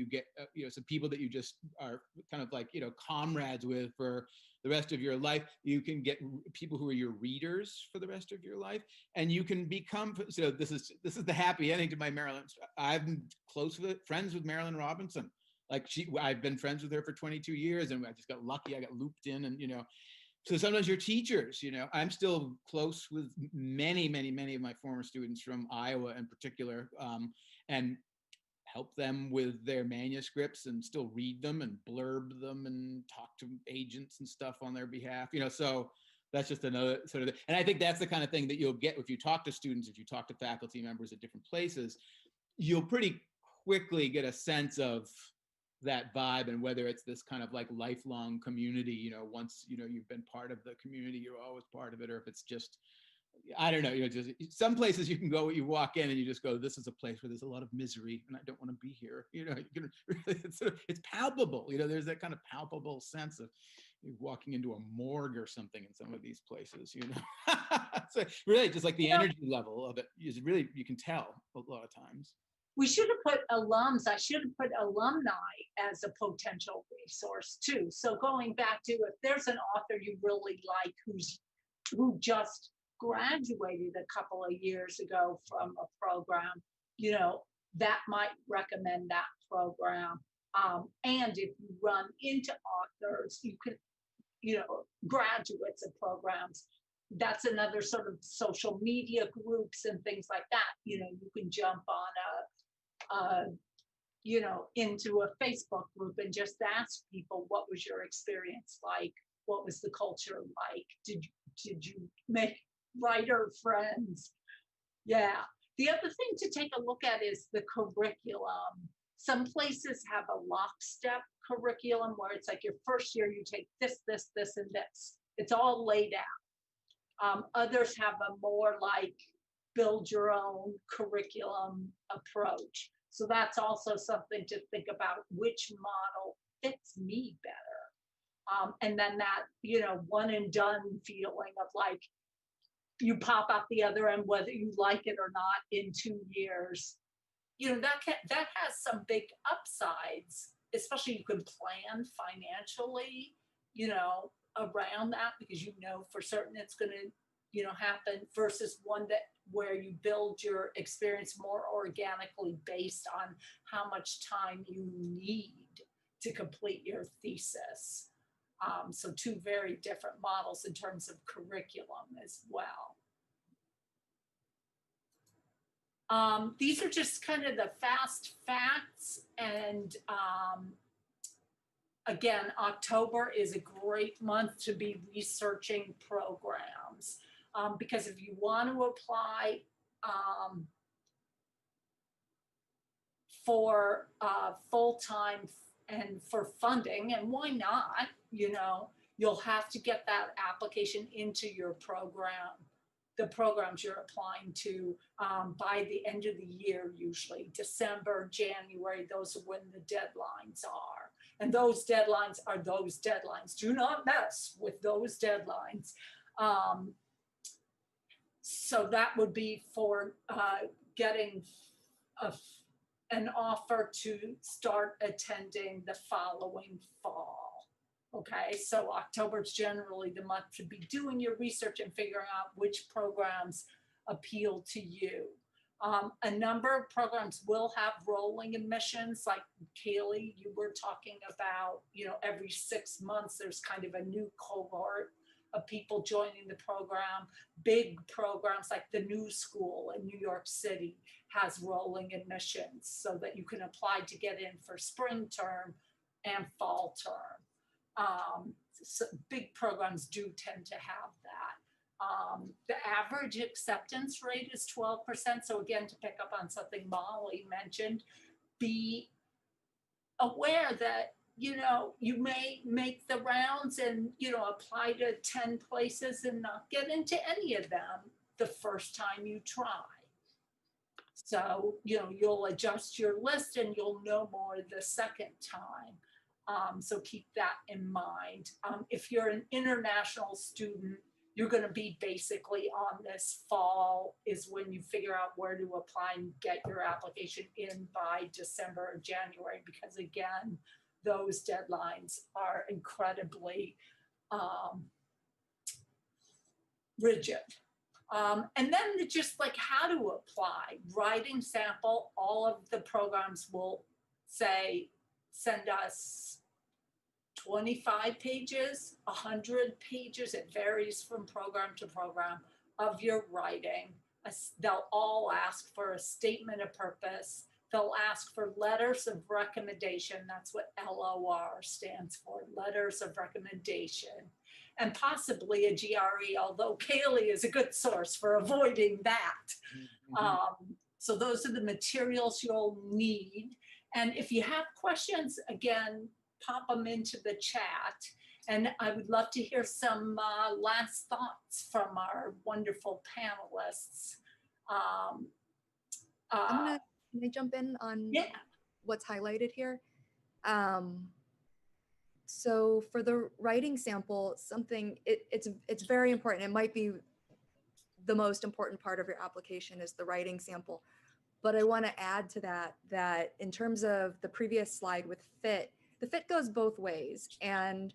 get, some people that you just are kind of like, comrades with for the rest of your life. You can get people who are your readers for the rest of your life, and you can become, so this is the happy ending to my Marilyn. I'm friends with Marilyn Robinson. Like I've been friends with her for 22 years, and I just got lucky. I got looped in, and so sometimes your teachers, I'm still close with many of my former students from Iowa in particular, and help them with their manuscripts and still read them and blurb them and talk to agents and stuff on their behalf, so that's just another sort of, and I think that's the kind of thing that you'll get if you talk to students, if you talk to faculty members at different places, you'll pretty quickly get a sense of that vibe, and whether it's this kind of like lifelong community, once, you've been part of the community, you're always part of it, or if it's just, I don't know, just some places you can go, you walk in and you just go, this is a place where there's a lot of misery and I don't want to be here. You can really, it's palpable, there's that kind of palpable sense of you walking into a morgue or something in some of these places, So really just like the energy level of it is really, you can tell a lot of times. We should have put alums, I should have put alumni as a potential resource too. So going back to, if there's an author you really like who just graduated a couple of years ago from a program, that might recommend that program. And if you run into authors, you could, graduates of programs, that's another sort of social media groups and things like that. You can jump on into a Facebook group and just ask people, what was your experience like? What was the culture like? Did you make writer friends? Yeah. The other thing to take a look at is the curriculum. Some places have a lockstep curriculum where it's like your first year, you take this, this, this, and this. It's all laid out. Others have a more like build your own curriculum approach. So that's also something to think about, which model fits me better. And then that, one and done feeling of like, you pop out the other end, whether you like it or not in 2 years, that has some big upsides, especially you can plan financially, around that, because for certain it's going to, happen, versus one where you build your experience more organically based on how much time you need to complete your thesis. So 2 very different models in terms of curriculum as well. These are just kind of the fast facts. And again, October is a great month to be researching programs. Because if you want to apply for full-time and for funding, and why not, you'll have to get that application into your program, the programs you're applying to by the end of the year, usually December, January, those are when the deadlines are. And those deadlines are those deadlines. Do not mess with those deadlines. So that would be for getting an offer to start attending the following fall. Okay, so October is generally the month to be doing your research and figuring out which programs appeal to you. A number of programs will have rolling admissions, like Kaylee, you were talking about, every 6 months, there's kind of a new cohort of people joining the program. Big programs like the New School in New York City has rolling admissions so that you can apply to get in for spring term and fall term. So big programs do tend to have that. The average acceptance rate is 12%. So again, to pick up on something Molly mentioned, be aware that, you may make the rounds and, apply to 10 places and not get into any of them the first time you try. So, you'll adjust your list and you'll know more the second time. So keep that in mind. If you're an international student, you're going to be basically on this fall is when you figure out where to apply and get your application in by December or January, because again, those deadlines are incredibly rigid. And then just like how to apply, writing sample, all of the programs will say, send us 25 pages, 100 pages, it varies from program to program, of your writing. They'll all ask for a statement of purpose. They'll ask for letters of recommendation. That's what LOR stands for, letters of recommendation. And possibly a GRE, although Kaylee is a good source for avoiding that. So those are the materials you'll need. And if you have questions, again, pop them into the chat. And I would love to hear some last thoughts from our wonderful panelists. Can I jump in on what's highlighted here? So for the writing sample, it's very important. It might be the most important part of your application is the writing sample. But I want to add to that in terms of the previous slide with fit, the fit goes both ways. And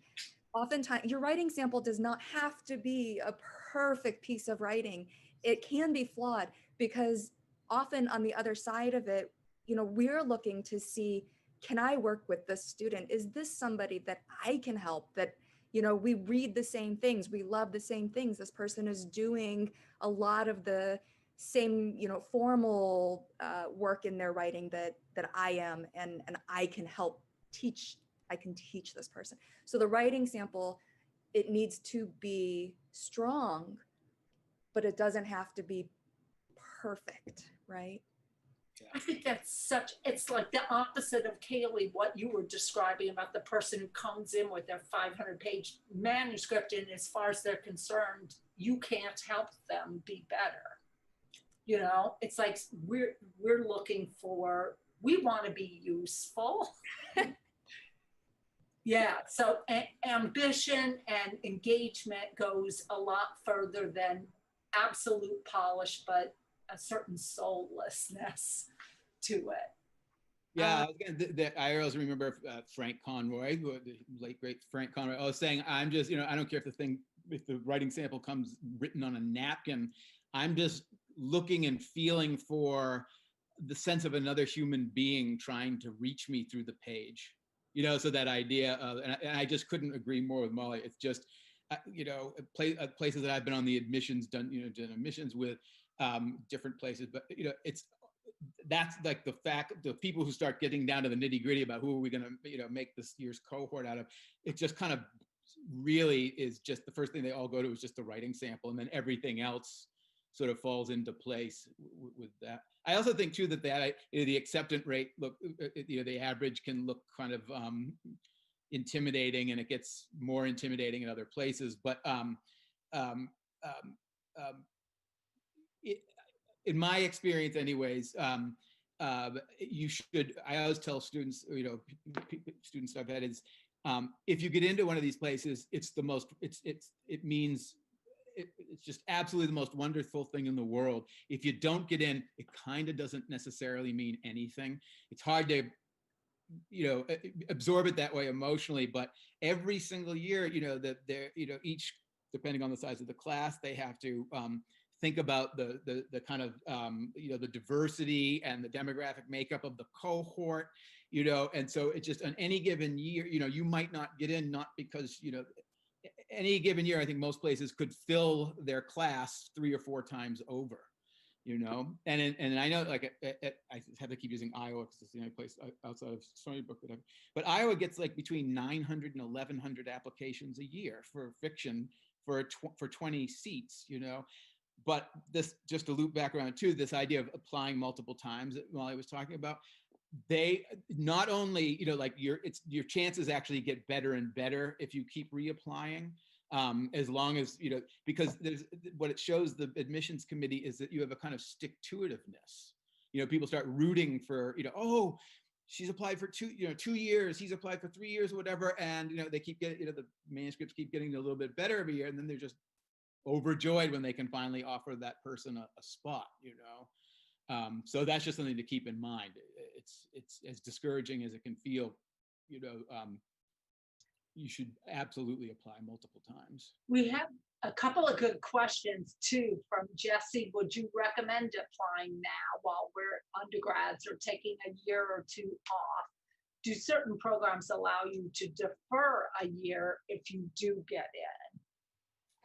oftentimes your writing sample does not have to be a perfect piece of writing. It can be flawed because often on the other side of it, we're looking to see, can I work with this student? Is this somebody that I can help? That, we read the same things, we love the same things. This person is doing a lot of the same, formal work in their writing that I am, and I can help teach. I can teach this person. So the writing sample, it needs to be strong, but it doesn't have to be perfect, right? I think it's like the opposite of Kaylee, what you were describing about the person who comes in with their 500-page manuscript, and as far as they're concerned, you can't help them be better. It's like we're looking for, we want to be useful. Yeah, so ambition and engagement goes a lot further than absolute polish, but a certain soullessness to it. Yeah, I always remember Frank Conroy, the late great Frank Conroy. I was saying, I'm just, I don't care if the writing sample comes written on a napkin. I'm just looking and feeling for the sense of another human being trying to reach me through the page. So that idea of, and I just couldn't agree more with Molly. It's just, places that I've been on the admissions, done admissions with different places, but that's like the people who start getting down to the nitty gritty about who are we going to make this year's cohort out of. It just kind of really is just the first thing they all go to is just the writing sample, and then everything else sort of falls into place with that. I also think too that the acceptance rate the average can look kind of intimidating, and it gets more intimidating in other places. But in my experience, anyways, you should. I always tell students, students I've had is, if you get into one of these places, it's the most. It means. It's just absolutely the most wonderful thing in the world. If you don't get in, it kind of doesn't necessarily mean anything. It's hard to, absorb it that way emotionally. But every single year, that they're, each, depending on the size of the class, they have to think about the kind of, the diversity and the demographic makeup of the cohort, and so it's just on any given year, you might not get in, not because, any given year, I think most places could fill their class 3 or 4 times over, and I know, like, I have to keep using Iowa because it's the only place outside of Stony Brook but Iowa gets like between 900 and 1,100 applications a year for fiction for 20 seats, But this, just to loop back around to this idea of applying multiple times that Molly was talking about, they not only, your chances actually get better and better if you keep reapplying, as long as, because there's what it shows the admissions committee is that you have a kind of stick-to-itiveness. people start rooting for, oh, she's applied for 2 years, he's applied for 3 years or whatever. And, they keep getting, the manuscripts keep getting a little bit better every year. And then they're just overjoyed when they can finally offer that person a spot, so that's just something to keep in mind. It's as discouraging as it can feel, you should absolutely apply multiple times. We have a couple of good questions too from Jesse. Would you recommend applying now while we're undergrads or taking a year or two off? Do certain programs allow you to defer a year if you do get in?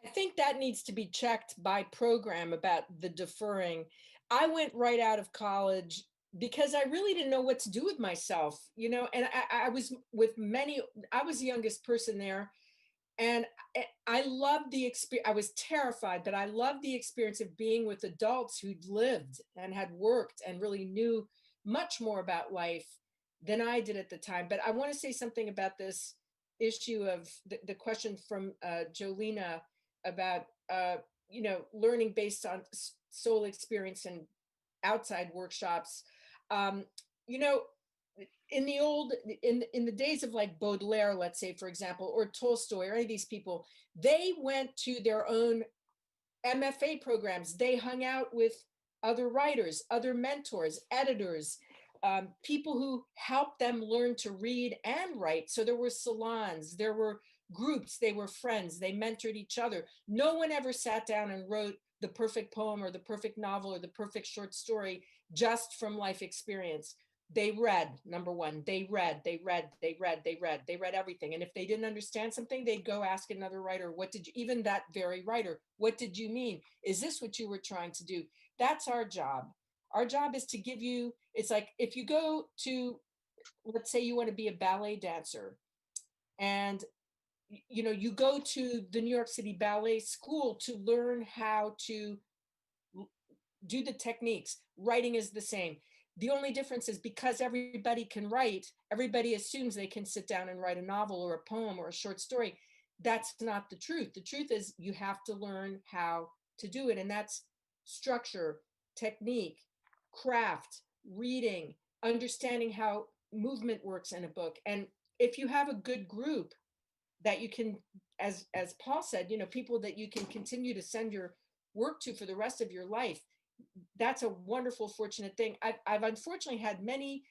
I think that needs to be checked by program about the deferring. I went right out of college because I really didn't know what to do with myself, and I was I was the youngest person there. And I loved the experience. I was terrified, but I loved the experience of being with adults who'd lived and had worked and really knew much more about life than I did at the time. But I want to say something about this issue of the question from Jolena about, learning based on soul experience and outside workshops. In the days of like Baudelaire, let's say, for example, or Tolstoy, or any of these people, they went to their own MFA programs. They hung out with other writers, other mentors, editors, people who helped them learn to read and write. So there were salons, there were groups, they were friends, they mentored each other. No one ever sat down and wrote the perfect poem or the perfect novel or the perfect short story just from life experience. They read, number one, they read everything. And if they didn't understand something, they'd go ask another writer, even that very writer, what did you mean? Is this what you were trying to do? That's our job. Our job is to give you, it's like if you go to, let's say you want to be a ballet dancer, and you go to the New York City Ballet School to learn how to do the techniques. Writing is the same. The only difference is because everybody can write, everybody assumes they can sit down and write a novel or a poem or a short story. That's not the truth. The truth is you have to learn how to do it. And that's structure, technique, craft, reading, understanding how movement works in a book. And if you have a good group that you can, as Paul said, people that you can continue to send your work to for the rest of your life, that's a wonderful, fortunate thing. I've unfortunately had many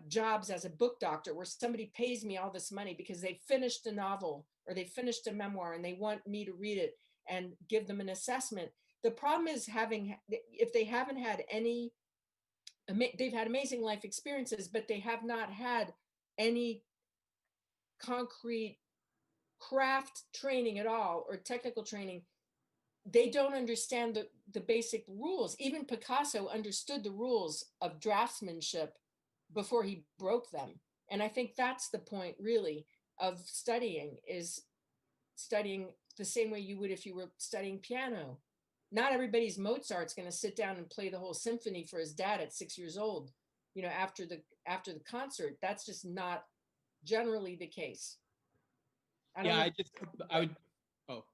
jobs as a book doctor where somebody pays me all this money because they finished a novel or they finished a memoir and they want me to read it and give them an assessment. The problem is if they haven't had they've had amazing life experiences, but they have not had any concrete craft training at all or technical training, they don't understand the basic rules. Even Picasso understood the rules of draftsmanship before he broke them. And I think that's the point really of studying, is studying the same way you would if you were studying piano. Not everybody's Mozart's going to sit down and play the whole symphony for his dad at 6 years old, after the concert. That's just not generally the case. I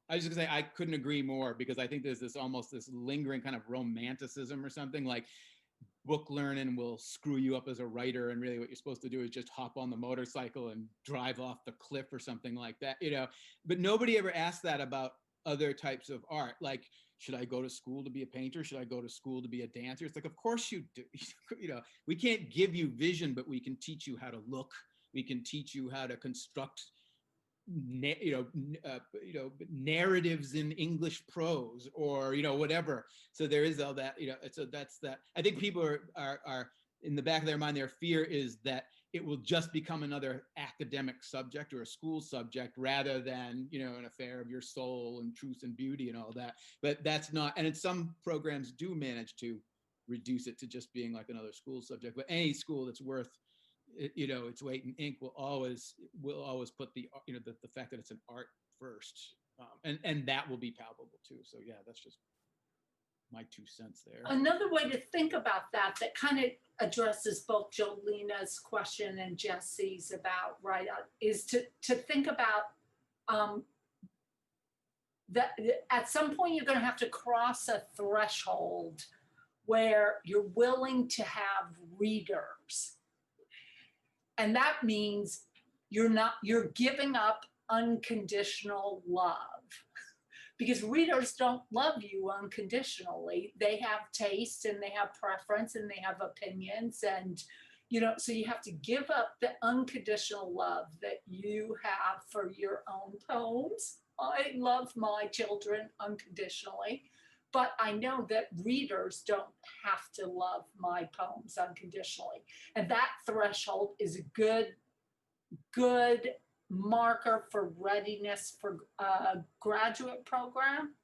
was just gonna say, I couldn't agree more, because I think there's this lingering kind of romanticism or something, like book learning will screw you up as a writer, and really what you're supposed to do is just hop on the motorcycle and drive off the cliff or something like that, but nobody ever asked that about other types of art. Like, should I go to school to be a painter? Should I go to school to be a dancer? It's like, of course you do. We can't give you vision, but we can teach you how to look. We can teach you how to construct narratives in English prose, or whatever. So there is all that, so that's that. I think people are in the back of their mind, their fear is that it will just become another academic subject or a school subject, rather than an affair of your soul and truth and beauty and all that. But that's not, and in some programs do manage to reduce it to just being like another school subject. But any school that's worth its weight in ink will always put the fact that it's an art first, and that will be palpable too. So yeah, that's just my 2 cents there. Another way to think about that kind of addresses both Jolena's question and Jesse's about is to think about that at some point you're going to have to cross a threshold where you're willing to have readers. And that means you're giving up unconditional love, because readers don't love you unconditionally. They have taste and they have preference and they have opinions, and so you have to give up the unconditional love that you have for your own poems. I love my children unconditionally, but I know that readers don't have to love my poems unconditionally. And that threshold is a good marker for readiness for a graduate program.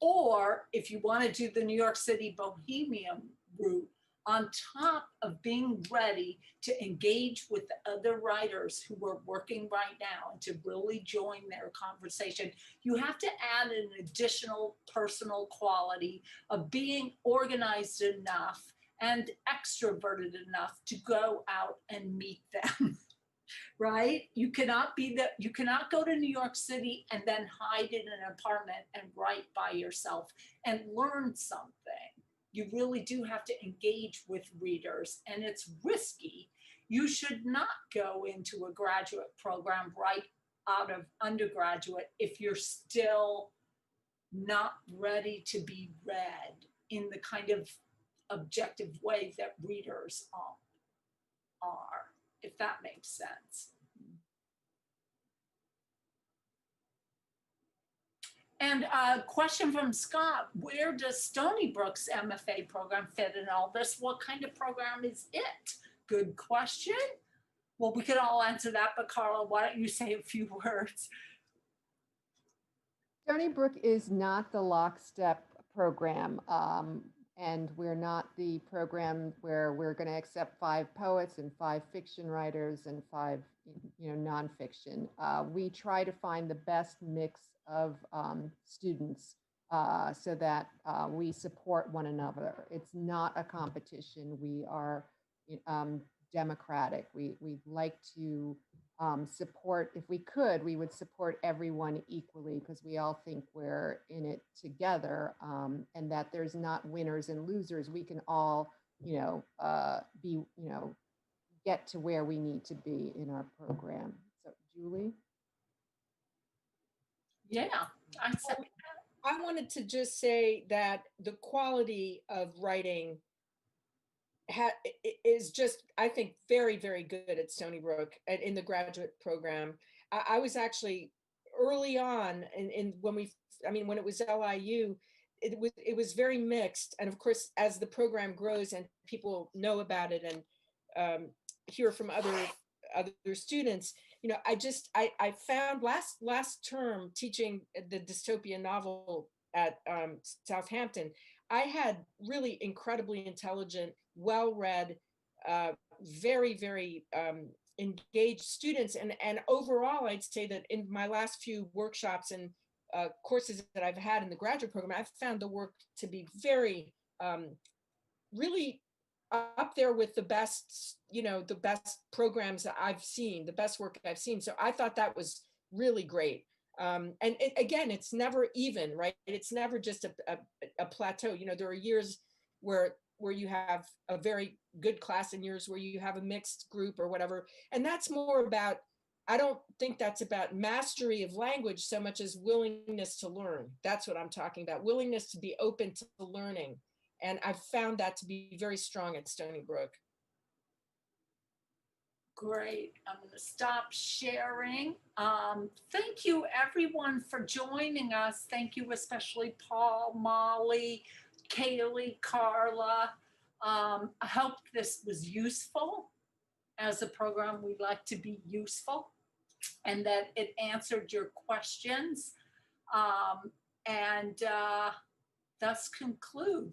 Or if you want to do the New York City Bohemian route, on top of being ready to engage with the other writers who are working right now and to really join their conversation, you have to add an additional personal quality of being organized enough and extroverted enough to go out and meet them. Right? You cannot go to New York City and then hide in an apartment and write by yourself and learn something. You really do have to engage with readers, and it's risky. You should not go into a graduate program right out of undergraduate if you're still not ready to be read in the kind of objective way that readers are, if that makes sense. And a question from Scott: where does Stony Brook's MFA program fit in all this? What kind of program is it? Good question. Well, we could all answer that, but Carla, why don't you say a few words? Stony Brook is not the lockstep program, and we're not the program where we're going to accept 5 poets and 5 fiction writers and 5, nonfiction. We try to find the best mix of students so that we support one another. It's not a competition. We are democratic. We'd like to support, if we could, we would support everyone equally, because we all think we're in it together, and that there's not winners and losers. We can all, get to where we need to be in our program. So, Julie? Yeah, I wanted to just say that the quality of writing is just, I think, very, very good at Stony Brook and in the graduate program. I was actually early on when it was LIU, it was very mixed. And of course, as the program grows and people know about it and hear from other students, I found last term teaching the dystopian novel at Southampton, I had really incredibly intelligent, well-read, very, very engaged students. And overall, I'd say that in my last few workshops and courses that I've had in the graduate program, I've found the work to be very, really up there with the best, the best programs that I've seen, the best work I've seen. So I thought that was really great. And again, it's never even, right? It's never just a plateau. There are years where you have a very good class and years where you have a mixed group or whatever. And that's more about, I don't think that's about mastery of language so much as willingness to learn. That's what I'm talking about. Willingness to be open to learning. And I've found that to be very strong at Stony Brook. great. I'm going to stop sharing. Thank you, everyone, for joining us. Thank you, especially Paul, Molly, Kaylee, Carla. I hope this was useful. As a program, we like to be useful, and that it answered your questions. And thus concludes